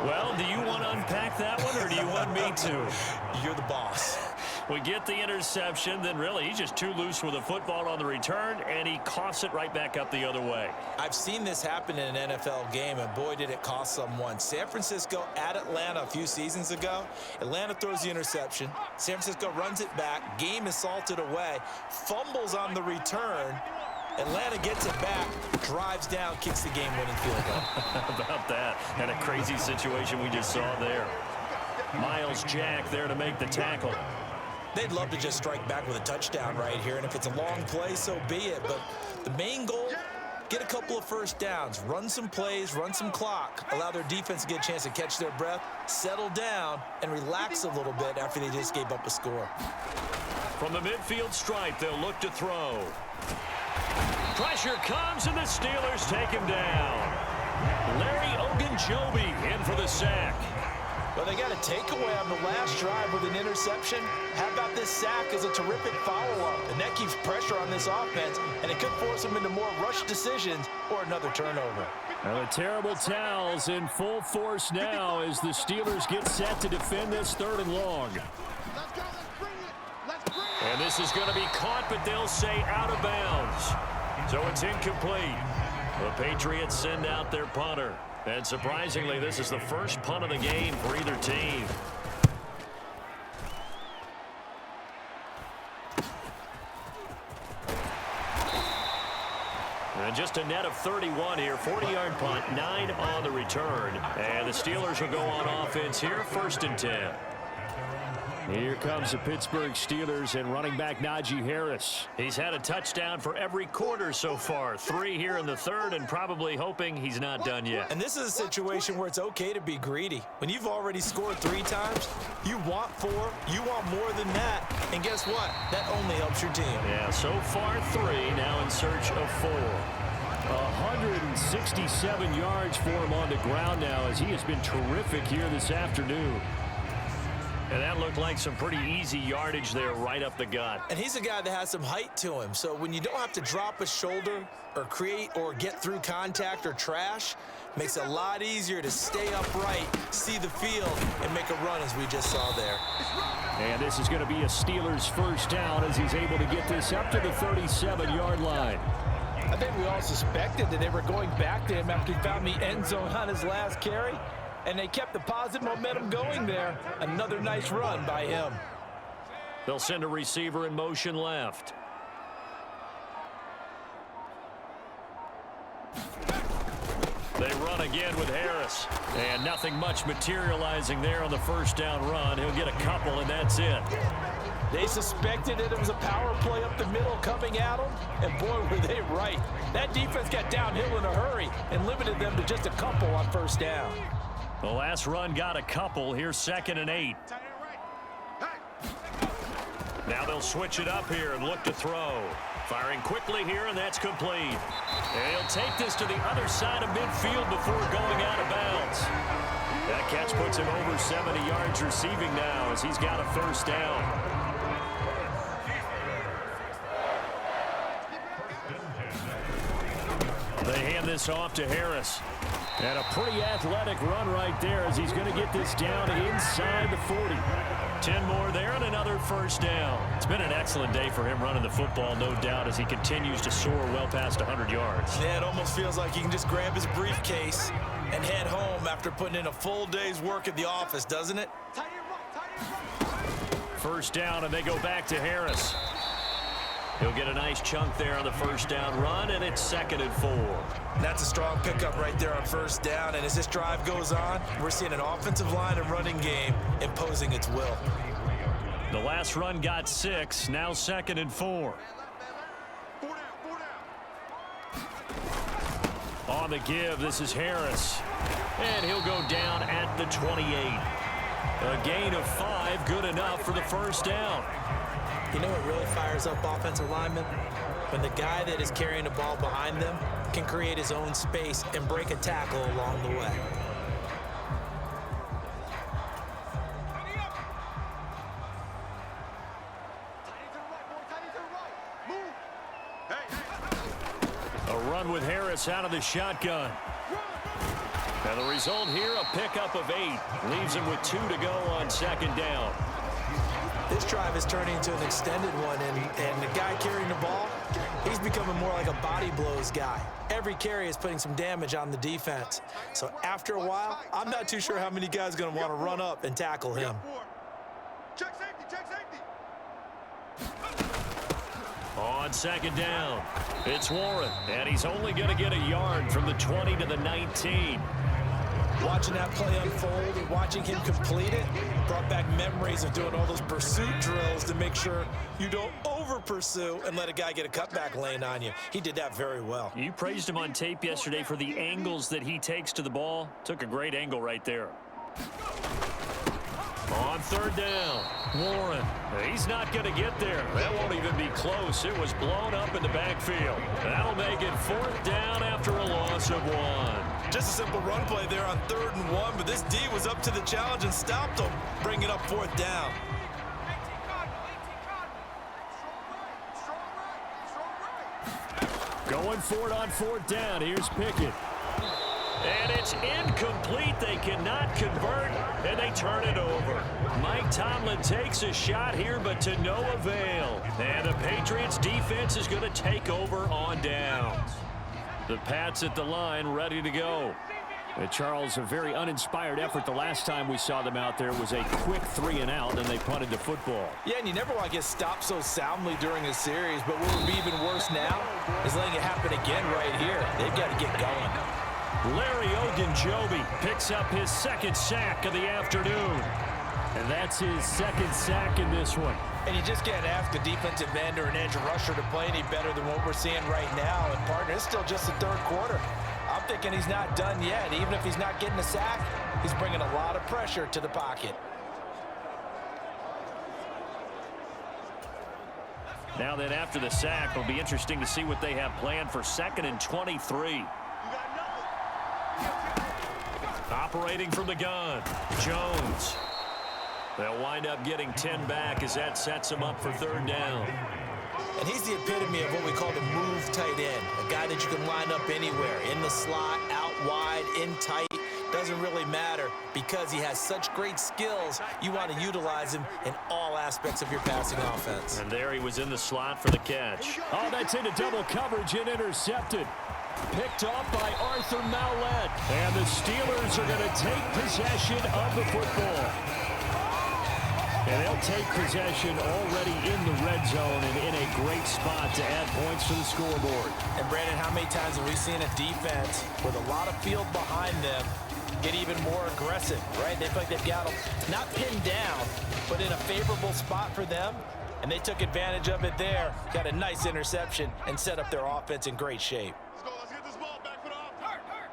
Well, do you want to unpack that one, or do you want me to? You're the boss. We get the interception, then really he's just too loose with the football on the return, and he coughs it right back up the other way. I've seen this happen in an NFL game, and boy, did it cost someone. San Francisco at Atlanta a few seasons ago. Atlanta throws the interception. San Francisco runs it back. Game is salted away. Fumbles on the return. Atlanta gets it back, drives down, kicks the game-winning field goal. How about that? And a crazy situation we just saw there. Miles Jack there to make the tackle. They'd love to just strike back with a touchdown right here, and if it's a long play, so be it. But the main goal, get a couple of first downs, run some plays, run some clock, allow their defense to get a chance to catch their breath, settle down, and relax a little bit after they just gave up a score. From the midfield stripe, they'll look to throw. Pressure comes, and the Steelers take him down. Larry Ogunjobi in for the sack. Well, they got a takeaway on the last drive with an interception. How about this sack as a terrific follow-up? And that keeps pressure on this offense, and it could force them into more rush decisions or another turnover. Well, the terrible towels in full force now as the Steelers get set to defend this 3rd and long. Let's go. Let's bring it. Let's bring it. And this is going to be caught, but they'll say out of bounds. So it's incomplete. The Patriots send out their punter. And surprisingly, this is the first punt of the game for either team. And just a net of 31 here, 40-yard punt, 9 on the return. And the Steelers will go on offense here, 1st and 10. Here comes the Pittsburgh Steelers and running back Najee Harris. He's had a touchdown for every quarter so far. 3 here in the 3rd, and probably hoping he's not done yet. And this is a situation where it's okay to be greedy. When you've already scored 3 times, you want 4, you want more than that. And guess what? That only helps your team. Yeah, so far 3, now in search of 4. 167 yards for him on the ground now as he has been terrific here this afternoon. And that looked like some pretty easy yardage there right up the gut. And he's a guy that has some height to him. So when you don't have to drop a shoulder or create or get through contact or trash, makes it a lot easier to stay upright, see the field, and make a run as we just saw there. And this is going to be a Steelers first down as he's able to get this up to the 37-yard line. I think we all suspected that they were going back to him after he found the end zone on his last carry. And they kept the positive momentum going there. Another nice run by him. They'll send a receiver in motion left. They run again with Harris. And nothing much materializing there on the first down run. He'll get a couple, and that's it. They suspected it was a power play up the middle coming at them, and boy, were they right. That defense got downhill in a hurry and limited them to just a couple on first down. The last run got a couple. Here's 2nd and 8. Now they'll switch it up here and look to throw. Firing quickly here, and that's complete. And he'll take this to the other side of midfield before going out of bounds. That catch puts him over 70 yards receiving now as he's got a first down. They hand this off to Harris. And a pretty athletic run right there as he's going to get this down inside the 40. 10 more there and another first down. It's been an excellent day for him running the football, no doubt, as he continues to soar well past 100 yards. Yeah, it almost feels like he can just grab his briefcase and head home after putting in a full day's work at the office, doesn't it? First down, and they go back to Harris. He'll get a nice chunk there on the first down run, and it's 2nd and 4. That's a strong pickup right there on first down, and as this drive goes on, we're seeing an offensive line and running game imposing its will. The last run got 6, now 2nd and 4. On the give, this is Harris, and he'll go down at the 28. A gain of 5, good enough for the first down. You know what really fires up offensive linemen? When the guy that is carrying the ball behind them can create his own space and break a tackle along the way. A run with Harris out of the shotgun. And the result here, a pickup of 8. Leaves him with 2 to go on 2nd down. This drive is turning into an extended one, and the guy carrying the ball, he's becoming more like a body blows guy. Every carry is putting some damage on the defense. So after a while, I'm not too sure how many guys are going to want to run up and tackle him. Check safety, check safety. On 2nd down, it's Warren, and he's only going to get a yard from the 20 to the 19. Watching that play unfold and watching him complete it brought back memories of doing all those pursuit drills to make sure you don't over-pursue and let a guy get a cutback lane on you. He did that very well. You praised him on tape yesterday for the angles that he takes to the ball. Took a great angle right there. On 3rd down, Warren. He's not going to get there. That won't even be close. It was blown up in the backfield. That'll make it 4th down after a loss of 1. Just a simple run play there on 3rd and 1, but this D was up to the challenge and stopped him, bringing up 4th down. Going for it on 4th down. Here's Pickett. And it's incomplete. They cannot convert, and they turn it over. Mike Tomlin takes a shot here, but to no avail. And the Patriots defense is going to take over on downs. The Pats at the line, ready to go. Charles, a very uninspired effort the last time we saw them out there was a quick 3 and out, and they punted the football. Yeah, and you never want to get stopped so soundly during a series, but what would be even worse now is letting it happen again right here. They've got to get going. Larry Ogunjobi picks up his 2nd sack of the afternoon. And that's his 2nd sack in this one. And you just can't ask a defensive end or an edge rusher to play any better than what we're seeing right now. And, partner, it's still just the 3rd quarter. I'm thinking he's not done yet. Even if he's not getting a sack, he's bringing a lot of pressure to the pocket. Now then, after the sack, it'll be interesting to see what they have planned for 2nd and 23. Operating from the gun, Jones. They'll wind up getting 10 back as that sets them up for 3rd down. And he's the epitome of what we call the move tight end, a guy that you can line up anywhere, in the slot, out wide, in tight. Doesn't really matter because he has such great skills. You want to utilize him in all aspects of your passing offense. And there he was in the slot for the catch. Oh, that's into double coverage and intercepted. Picked off by Arthur Maulet. And the Steelers are going to take possession of the football. And they'll take possession already in the red zone and in a great spot to add points to the scoreboard. And Brandon, how many times have we seen a defense with a lot of field behind them get even more aggressive, right? They feel like they've got them not pinned down, but in a favorable spot for them. And they took advantage of it there. Got a nice interception and set up their offense in great shape. Let's go. Let's get this ball back for the offense. Hurt.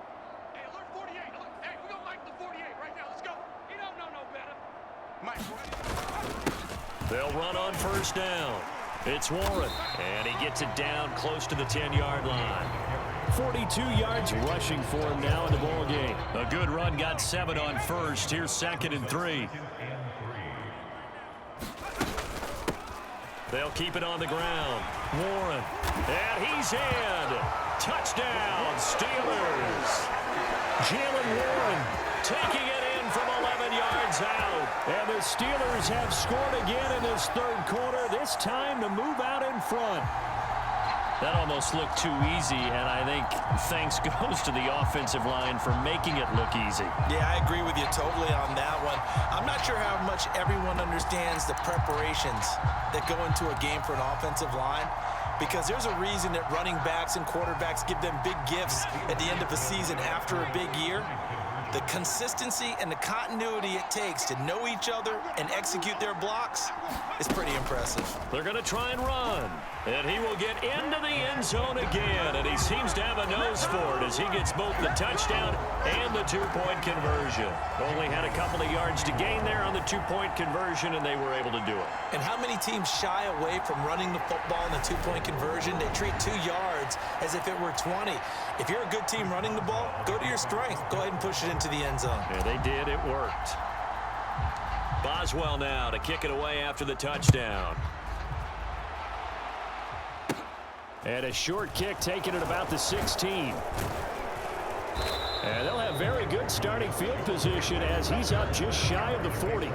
Hey, alert 48. Alert. Hey, we're going to Mike the 48 right now. Let's go. He don't know no better. Mike, They'll run on first down. It's Warren, and he gets it down close to the 10-yard line. 42 yards rushing for him now in the ball game. A good run got 7 on first. Here's 2nd and 3. They'll keep it on the ground. Warren, and he's in. Touchdown, Steelers. Jalen Warren taking it in from 11 yards out. And the Steelers have scored again in this third quarter, this time to move out in front. That almost looked too easy, and I think thanks goes to the offensive line for making it look easy. Yeah, I agree with you totally on that one. I'm not sure how much everyone understands the preparations that go into a game for an offensive line, because there's a reason that running backs and quarterbacks give them big gifts at the end of a season after a big year. The consistency and the continuity it takes to know each other and execute their blocks is pretty impressive. They're going to try and run, and he will get into the end zone again, and he seems to have a nose for it as he gets both the touchdown and the two-point conversion. Only had a couple of yards to gain there on the two-point conversion, and they were able to do it. And how many teams shy away from running the football in the two-point conversion? They treat 2 yards as if it were 20. If you're a good team running the ball, go to your strength. Go ahead and push it into the end zone. Yeah, they did. It worked. Boswell now to kick it away after the touchdown. And a short kick taken at about the 16. And they'll have very good starting field position as he's up just shy of the 40.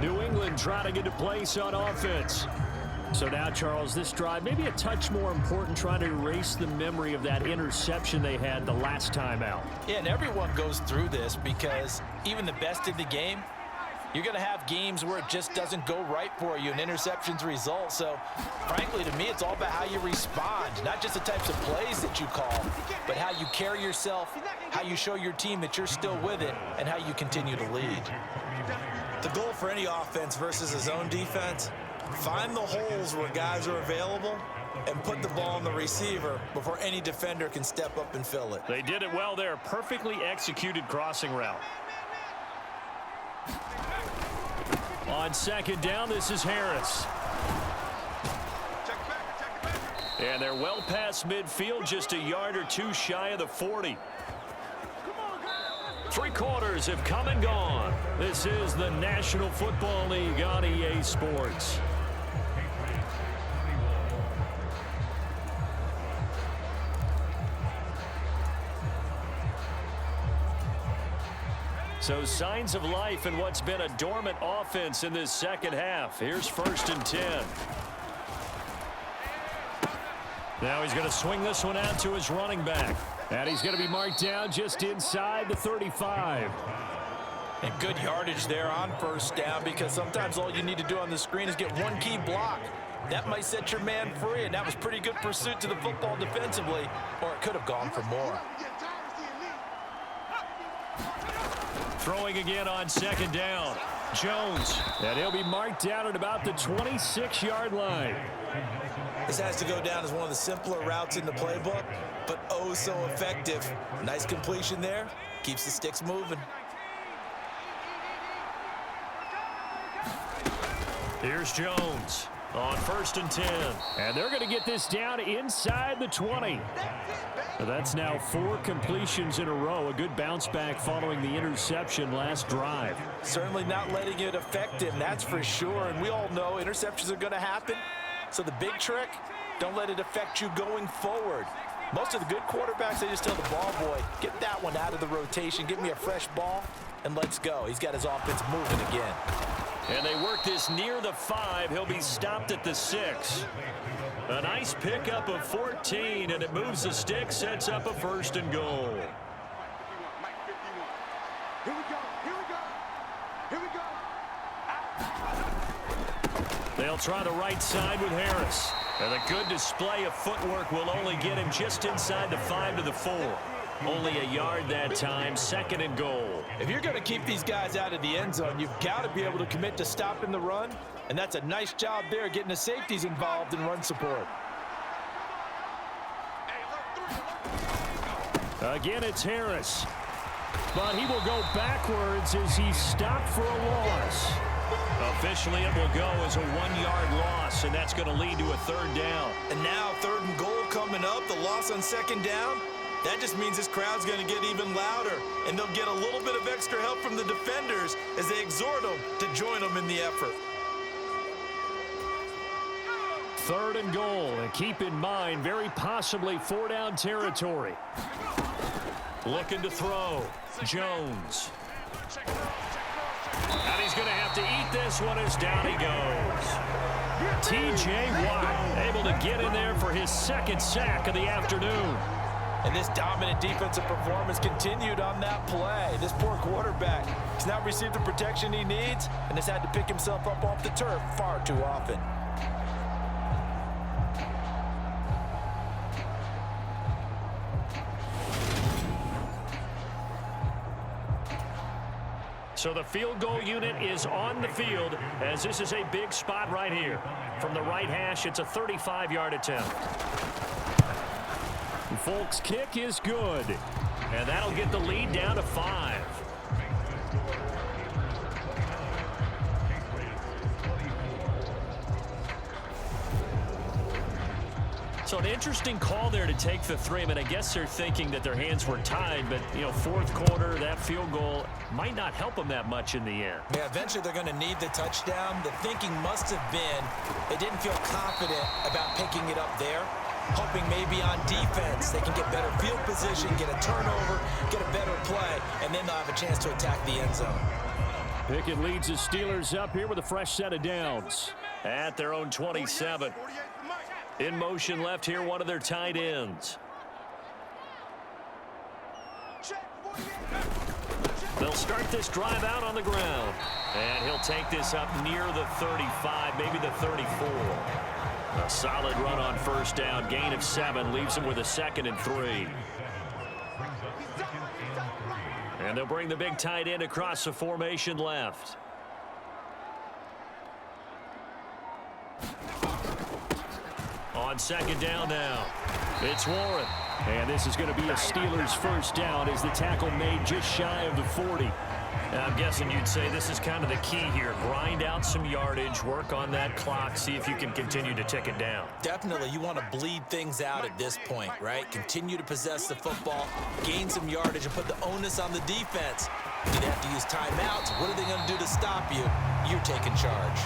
New England trying to get a place on offense. So now, Charles, this drive maybe a touch more important, trying to erase the memory of that interception they had the last time out. Yeah, and everyone goes through this because even the best in the game, you're going to have games where it just doesn't go right for you and interceptions result. So, frankly, to me, it's all about how you respond, not just the types of plays that you call, but how you carry yourself, how you show your team that you're still with it, and how you continue to lead. The goal for any offense versus a zone defense, find the holes where guys are available and put the ball on the receiver before any defender can step up and fill it. They did it well there. Perfectly executed crossing route. On second down, this is Harris. And they're well past midfield, just a yard or two shy of the 40. 3 quarters have come and gone. This is the National Football League on EA Sports. So signs of life in what's been a dormant offense in this second half. Here's 1st and 10. Now he's going to swing this one out to his running back. And he's going to be marked down just inside the 35. And good yardage there on first down, because sometimes all you need to do on the screen is get one key block. That might set your man free, and that was pretty good pursuit to the football defensively, or it could have gone for more. Throwing again on second down. Jones. And he'll be marked down at about the 26-yard line. This has to go down as one of the simpler routes in the playbook, but oh so effective. Nice completion there. Keeps the sticks moving. Here's Jones on 1st and 10. And they're going to get this down inside the 20. That's now 4 completions in a row. A good bounce back following the interception last drive. Certainly not letting it affect him, that's for sure. And we all know interceptions are going to happen. So the big trick, don't let it affect you going forward. Most of the good quarterbacks, they just tell the ball boy, get that one out of the rotation, give me a fresh ball, and let's go. He's got his offense moving again. And they work this near the 5. He'll be stopped at the 6. A nice pickup of 14, and it moves the stick, sets up a 1st and goal. Here we go. They'll try the right side with Harris. And a good display of footwork will only get him just inside the 5 to the 4. Only a yard that time, 2nd and goal. If you're going to keep these guys out of the end zone, you've got to be able to commit to stopping the run. And that's a nice job there, getting the safeties involved in run support. Again, it's Harris. But he will go backwards as he's stopped for a loss. Officially, it will go as a 1-yard loss, and that's going to lead to a 3rd down. And now 3rd and goal coming up, the loss on 2nd down. That just means this crowd's going to get even louder, and they'll get a little bit of extra help from the defenders as they exhort them to join them in the effort. 3rd and goal, and keep in mind, very possibly 4-down territory. Looking to throw, Jones. And he's going to have to eat this one as down he goes. T.J. Watt able to get in there for his 2nd sack of the afternoon. And this dominant defensive performance continued on that play. This poor quarterback, he's not received the protection he needs and has had to pick himself up off the turf far too often. So the field goal unit is on the field as this is a big spot right here. From the right hash, it's a 35-yard attempt. Folks' kick is good. And that'll get the lead down to 5. So an interesting call there to take the 3. I mean, I guess they're thinking that their hands were tied, but, you know, 4th quarter, that field goal might not help them that much in the end. Yeah, eventually they're going to need the touchdown. The thinking must have been they didn't feel confident about picking it up there, hoping maybe on defense they can get better field position, get a turnover, get a better play, and then they'll have a chance to attack the end zone. Pickett leads the Steelers up here with a fresh set of downs. At their own 27. In motion left here, one of their tight ends. They'll start this drive out on the ground. And he'll take this up near the 35, maybe the 34. A solid run on 1st down. Gain of 7 leaves him with a 2nd and 3. And they'll bring the big tight end across the formation left. On 2nd down now, it's Warren. And this is going to be a Steelers 1st down as the tackle made just shy of the 40. And I'm guessing you'd say this is kind of the key here. Grind out some yardage, work on that clock, see if you can continue to tick it down. Definitely, you want to bleed things out at this point, right? Continue to possess the football, gain some yardage, and put the onus on the defense. Do they have to use timeouts? What are they going to do to stop you? You're taking charge.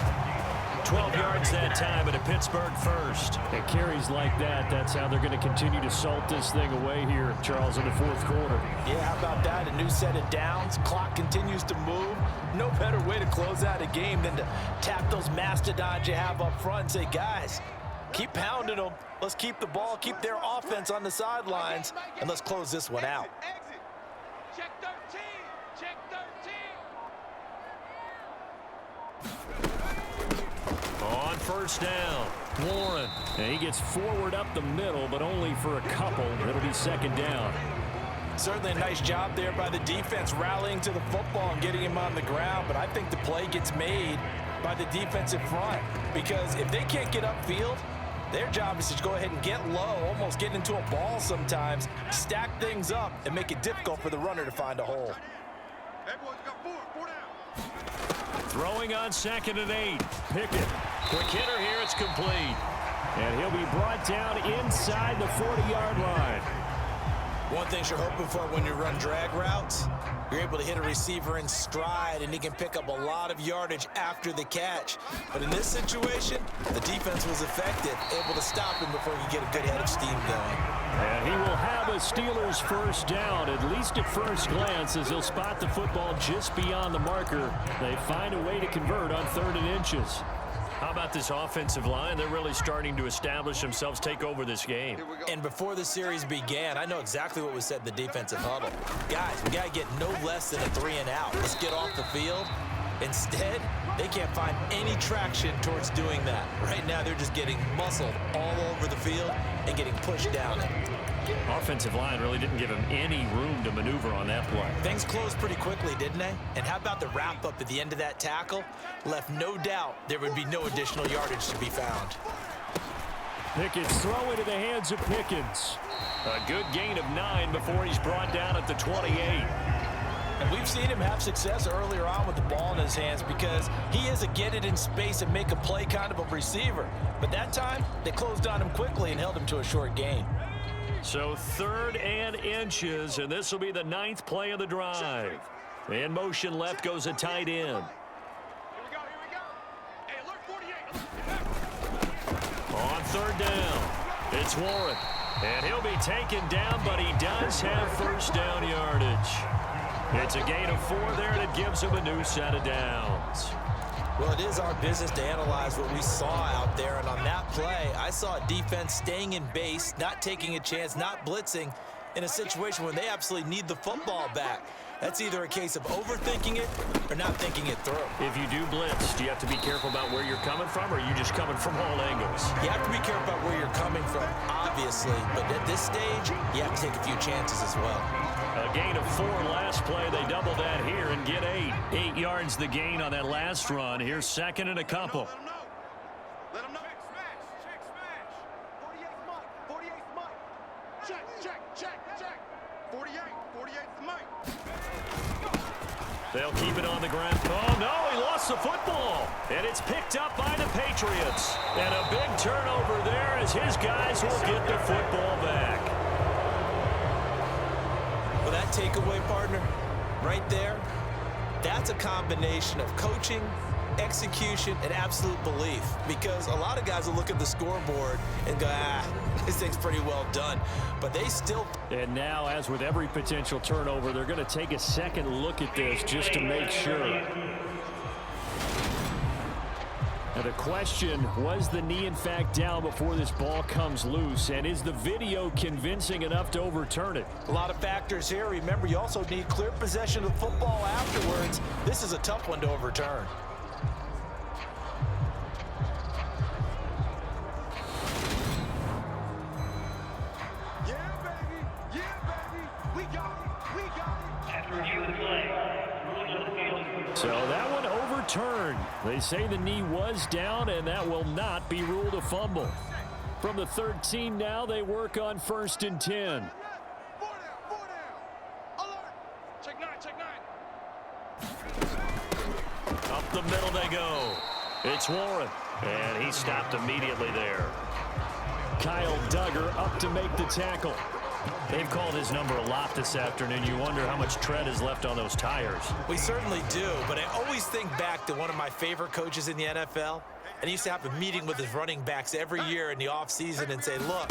12 yards that time at a Pittsburgh 1st. It carries like that. That's how they're going to continue to salt this thing away here, Charles, in the 4th quarter. Yeah, how about that? A new set of downs. Clock continues to move. No better way to close out a game than to tap those mastodons you have up front and say, guys, keep pounding them. Let's keep the ball, keep their offense on the sidelines, and let's close this one out. Check 13. Check 13. On 1st down, Warren. And he gets forward up the middle, but only for a couple. It'll be 2nd down. Certainly a nice job there by the defense rallying to the football and getting him on the ground, but I think the play gets made by the defensive front because if they can't get upfield, their job is to go ahead and get low, almost get into a ball sometimes, stack things up, and make it difficult for the runner to find a hole. Everyone's got 4 down. Throwing on 2nd and 8. Pickett. Quick hitter here. It's complete. And he'll be brought down inside the 40-yard line. One thing you're hoping for when you run drag routes, you're able to hit a receiver in stride, and he can pick up a lot of yardage after the catch. But in this situation, the defense was effective, able to stop him before he could get a good head of steam going. And he will have a Steelers 1st down, at least at first glance, as he'll spot the football just beyond the marker. They find a way to convert on 3rd and inches. How about this offensive line? They're really starting to establish themselves, take over this game. And before the series began, I know exactly what was said in the defensive huddle. Guys, we got to get no less than a 3 and out. Let's get off the field. Instead, They can't find any traction towards doing that. Right now, they're just getting muscled all over the field and getting pushed down it. Offensive line really didn't give him any room to maneuver on that play. Things closed pretty quickly, didn't they? And how about the wrap-up at the end of that tackle? Left no doubt there would be no additional yardage to be found. Pickens throw into the hands of Pickens. A good gain of 9 before he's brought down at the 28. And we've seen him have success earlier on with the ball in his hands because he is a get it in space and make a play kind of a receiver. But that time, they closed on him quickly and held him to a short gain. So 3rd and inches, and this will be the 9th play of the drive. In motion left goes a tight end. Here we go, here we go. Hey, alert 48. On 3rd down, it's Warren. And he'll be taken down, but he does have first down yardage. It's a gain of 4 there, and it gives him a new set of downs. Well, it is our business to analyze what we saw out there, and on that play, I saw a defense staying in base, not taking a chance, not blitzing in a situation where they absolutely need the football back. That's either a case of overthinking it or not thinking it through. If you do blitz, do you have to be careful about where you're coming from, or are you just coming from all angles? You have to be careful about where you're coming from, obviously, but at this stage, you have to take a few chances as well. A gain of 4 last play. They double that here and get 8. 8 yards the gain on that last run. Here's 2nd and a couple. Let him know. Check, smash. 48's Mike. 48's Mike. Check. 48's the Mike. They'll keep it on the ground. Oh, no, he lost the football. And it's picked up by the Patriots. And a big turnover there as his guys will get the football back. Well, that takeaway, partner, right there, that's a combination of coaching, execution, and absolute belief. Because a lot of guys will look at the scoreboard and go, this thing's pretty well done. But they still... And now, as with every potential turnover, they're going to take a second look at this just to make sure. Now the question, was the knee in fact down before this ball comes loose? And is the video convincing enough to overturn it? A lot of factors here. Remember, you also need clear possession of the football afterwards. This is a tough one to overturn. So that one overturned. They say the knee was down, and that will not be ruled a fumble. From the 13 now, they work on 1st and 10. 4 down. Alert. Check 9. Up the middle they go. It's Warren. And he stopped immediately there. Kyle Duggar up to make the tackle. They've called his number a lot this afternoon. You wonder how much tread is left on those tires. We certainly do, but I always think back to one of my favorite coaches in the NFL. And he used to have a meeting with his running backs every year in the offseason and say, look,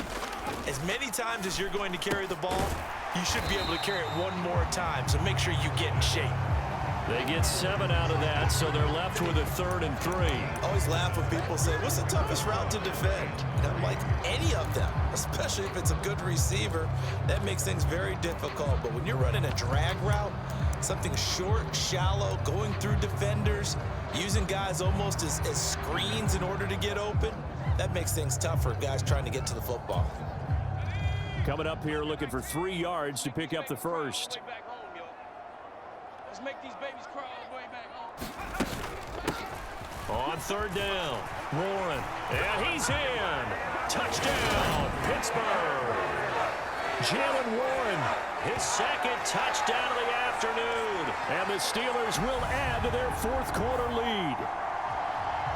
as many times as you're going to carry the ball, you should be able to carry it one more time, so make sure you get in shape. They get 7 out of that, so they're left with a 3rd and 3. I always laugh when people say, what's the toughest route to defend? And I'm like, any of them, especially if it's a good receiver. That makes things very difficult. But when you're running a drag route, something short, shallow, going through defenders, using guys almost as screens in order to get open, that makes things tough for guys trying to get to the football. Coming up here looking for 3 yards to pick up the first. Let's make these babies cry all the way back home. On 3rd down, Warren. And he's in. Touchdown, Pittsburgh. Jalen Warren, His 2nd touchdown of the afternoon. and the Steelers will add to their 4th quarter lead.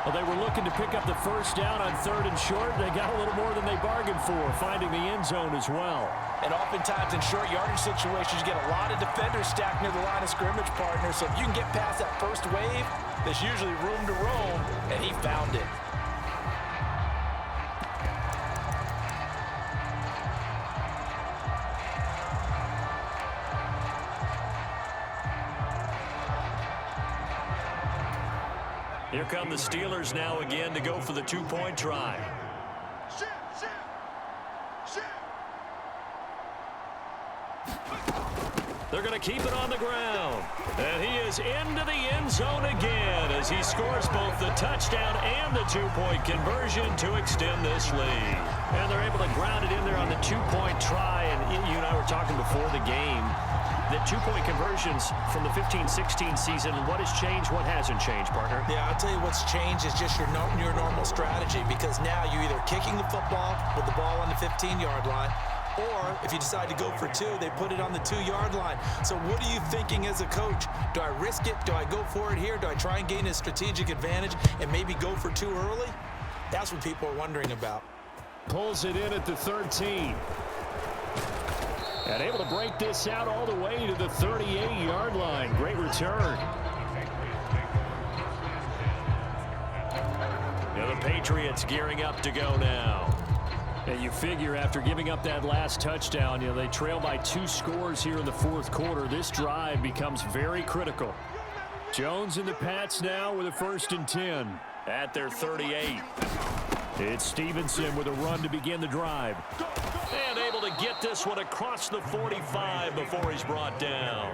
Well, they were looking to pick up the first down on 3rd and short. They got a little more than they bargained for, finding the end zone as well. And oftentimes in short yardage situations, you get a lot of defenders stacked near the line of scrimmage, partner. So if you can get past that first wave, there's usually room to roam, and he found it. Here come the Steelers now again to go for the 2-point try. The They're going to keep it on the ground. And he is into the end zone again as he scores both the touchdown and the two-point conversion to extend this lead. And they're able to ground it in there on the two-point try. And you and I were talking before the game. The two-point conversions from the 15-16 season, what has changed, what hasn't changed, partner? Yeah, I'll tell you what's changed is just your normal strategy, because now you're either kicking the football with the ball on the 15-yard line, or if you decide to go for two, they put it on the 2-yard line. So what are you thinking as a coach? Do I risk it? Do I go for it here? Do I try and gain a strategic advantage and maybe go for two early? That's what people are wondering about. Pulls it in at the 13. And able to break this out all the way to the 38-yard line. Great return. Yeah, the Patriots gearing up to go now. And you figure after giving up that last touchdown, they trail by 2 scores here in the fourth quarter. This drive becomes very critical. Jones and the Pats now with a 1st and 10. At their 38. It's Stevenson with a run to begin the drive. And able to get this one across the 45 before he's brought down.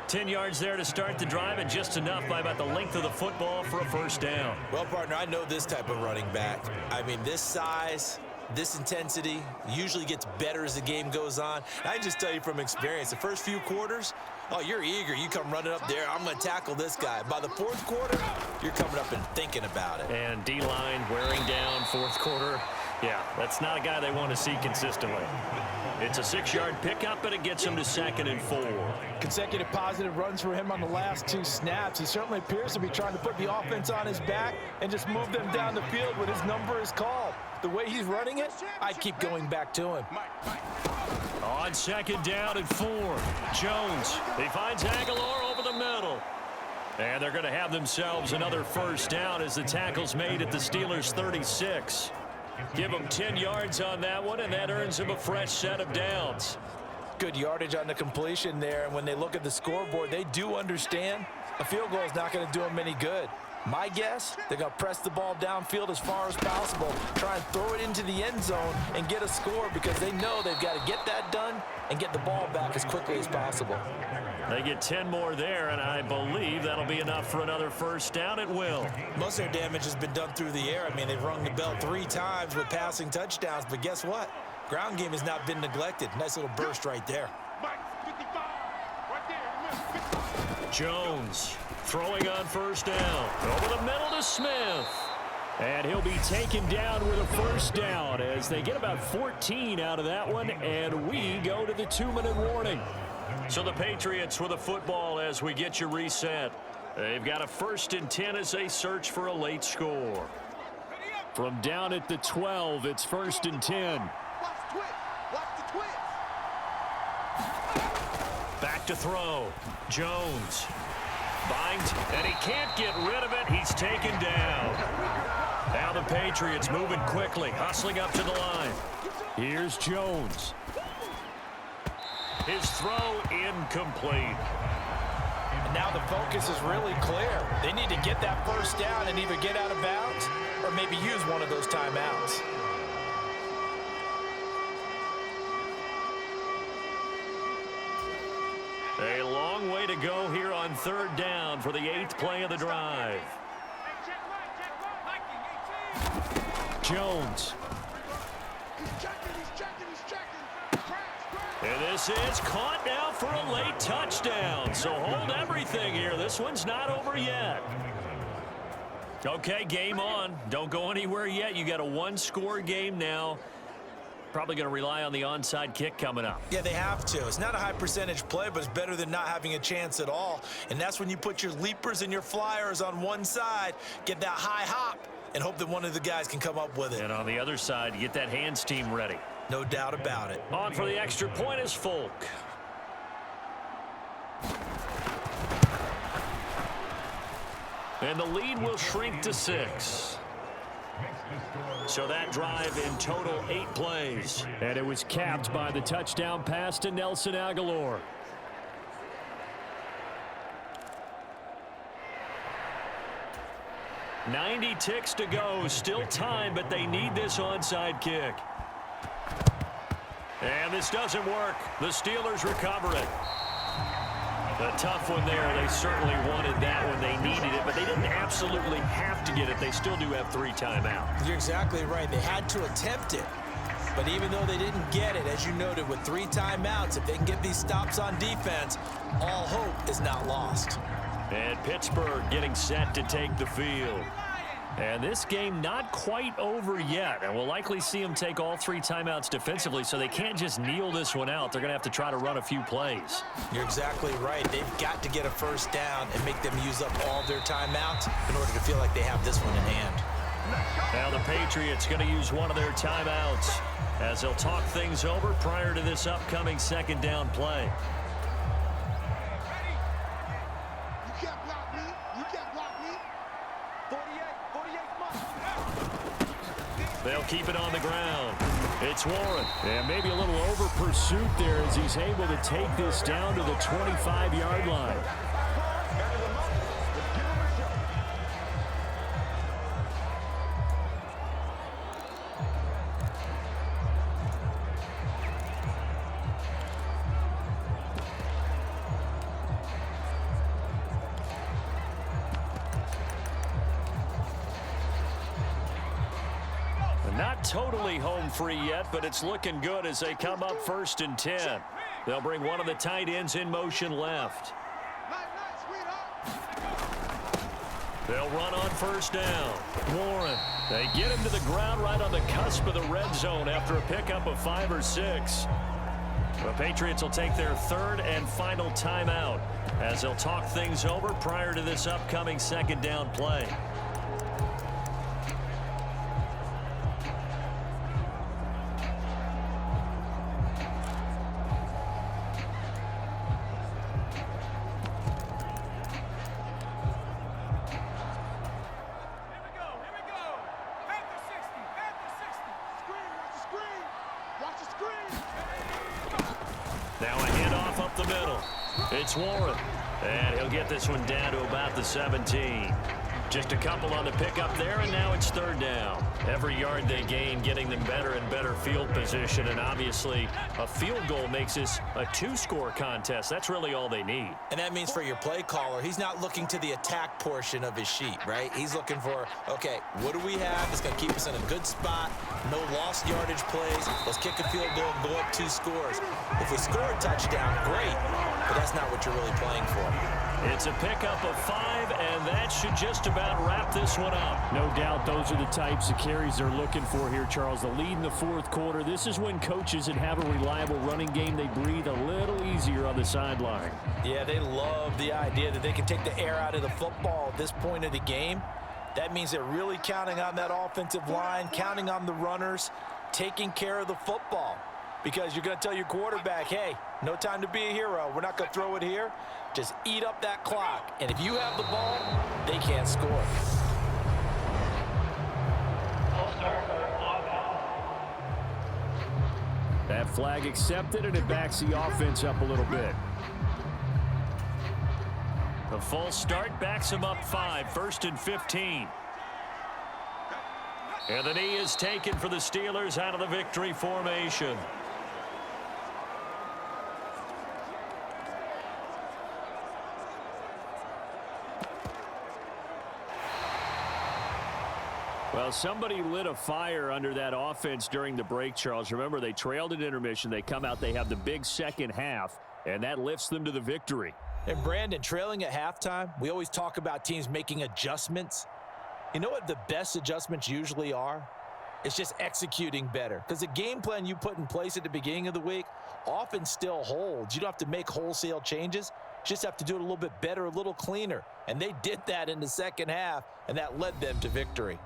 10 yards there to start the drive, and just enough by about the length of the football for a 1st down. Well, partner, I know this type of running back. I mean, this size, this intensity usually gets better as the game goes on. And I just tell you from experience, the first few quarters, oh, you're eager. You come running up there. I'm going to tackle this guy. By the 4th quarter, you're coming up and thinking about it. And D-line wearing down 4th quarter. Yeah, that's not a guy they want to see consistently. It's a 6-yard pickup, and it gets him to 2nd and 4. Consecutive positive runs for him on the last 2 snaps. He certainly appears to be trying to put the offense on his back and just move them down the field when his number is called. The way he's running it, I keep going back to him. On 2nd down and 4, Jones. He finds Aguilar over the middle. And they're going to have themselves another 1st down as the tackle's made at the Steelers' 36. Give them 10 yards on that one, and that earns them a fresh set of downs. Good yardage on the completion there, and when they look at the scoreboard, they do understand a field goal is not going to do them any good. My guess, they're going to press the ball downfield as far as possible, try and throw it into the end zone and get a score, because they know they've got to get that done and get the ball back as quickly as possible. They get 10 more there, and I believe that'll be enough for another 1st down. It will. Most of their damage has been done through the air. I mean, they've rung the bell 3 times with passing touchdowns, but guess what? Ground game has not been neglected. Nice little burst right there. Jones throwing on 1st down. Over the middle to Smith. And he'll be taken down with a 1st down as they get about 14 out of that one, and we go to the 2-minute warning. So the Patriots with a football as we get you reset. They've got a 1st and 10 as they search for a late score. From down at the 12, it's 1st and 10. Watch the twist. Watch the twist. Back to throw. Jones binds, and he can't get rid of it. He's taken down. Now the Patriots moving quickly, hustling up to the line. Here's Jones. His throw incomplete. And now the focus is really clear. They need to get that 1st down and either get out of bounds or maybe use one of those timeouts. A long way to go here on 3rd down for the 8th play of the drive. Jones. And this is caught now for a late touchdown. So hold everything here. This one's not over yet. Okay, game on. Don't go anywhere yet. You got a 1-score game now. Probably going to rely on the onside kick coming up. Yeah, they have to. It's not a high percentage play, but it's better than not having a chance at all. And that's when you put your leapers and your flyers on one side, get that high hop, and hope that one of the guys can come up with it. And on the other side, get that hands team ready. No doubt about it. On for the extra point is Folk. And the lead will shrink to 6. So that drive in total 8 plays. And it was capped by the touchdown pass to Nelson Aguilar. .90 ticks to go. Still time, but they need this onside kick. And this doesn't work. The Steelers recover it. A tough one there. They certainly wanted that when they needed it, but they didn't absolutely have to get it. They still do have 3 timeouts. You're exactly right. They had to attempt it. But even though they didn't get it, as you noted, with 3 timeouts, if they can get these stops on defense, all hope is not lost. And Pittsburgh getting set to take the field. And this game not quite over yet. And we'll likely see them take all 3 timeouts defensively, so they can't just kneel this one out. They're going to have to try to run a few plays. You're exactly right. They've got to get a first down and make them use up all their timeouts in order to feel like they have this one in hand. Now the Patriots going to use one of their timeouts as they'll talk things over prior to this upcoming second down play. You can't block me. You can't block me. 48 They'll keep it on the ground. It's Warren. And maybe a little over pursuit there as he's able to take this down to the 25-yard line. Not totally home free yet, but it's looking good as they come up 1st and 10. They'll bring one of the tight ends in motion left. They'll run on 1st down. Warren. They get him to the ground right on the cusp of the red zone after a pickup of 5 or 6. The Patriots will take their 3rd and final timeout as they'll talk things over prior to this upcoming second down play. Now a handoff up the middle. It's Warren. And he'll get this one down to about the 17. Just a couple on the pickup there, and now it's 3rd down. Every yard they gain, getting them better and better field position, and obviously a field goal makes this a 2-score contest. That's really all they need. And that means for your play caller, he's not looking to the attack portion of his sheet, right? He's looking for, okay, what do we have that's going to keep us in a good spot? No lost yardage plays. Let's kick a field goal and go up 2 scores. If we score a touchdown, great, but that's not what you're really playing for. It's a pickup of 5, and that should just about wrap this one up. No doubt those are the types of carries they're looking for here, Charles. The lead in the 4th quarter. This is when coaches that have a reliable running game, they breathe a little easier on the sideline. Yeah, they love the idea that they can take the air out of the football at this point of the game. That means they're really counting on that offensive line, counting on the runners, taking care of the football. Because you're going to tell your quarterback, hey, no time to be a hero. We're not going to throw it here. Just eat up that clock. And if you have the ball, they can't score. That flag accepted, and it backs the offense up a little bit. The full start backs him up 5, 1st and 15. And the knee is taken for the Steelers out of the victory formation. Well, somebody lit a fire under that offense during the break, Charles. Remember, they trailed at intermission. They come out, they have the big second half, and that lifts them to the victory. And Brandon, trailing at halftime, we always talk about teams making adjustments. You know what the best adjustments usually are? It's just executing better. Because the game plan you put in place at the beginning of the week often still holds. You don't have to make wholesale changes. You just have to do it a little bit better, a little cleaner. And they did that in the second half, and that led them to victory.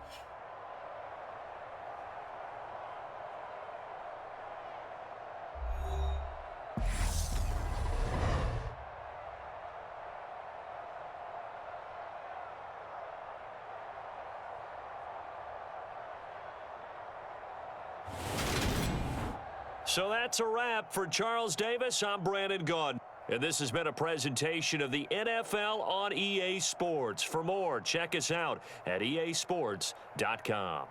So that's a wrap for Charles Davis. I'm Brandon Gaudin. And this has been a presentation of the NFL on EA Sports. For more, check us out at easports.com.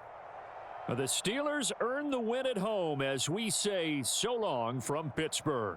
The Steelers earn the win at home as we say so long from Pittsburgh.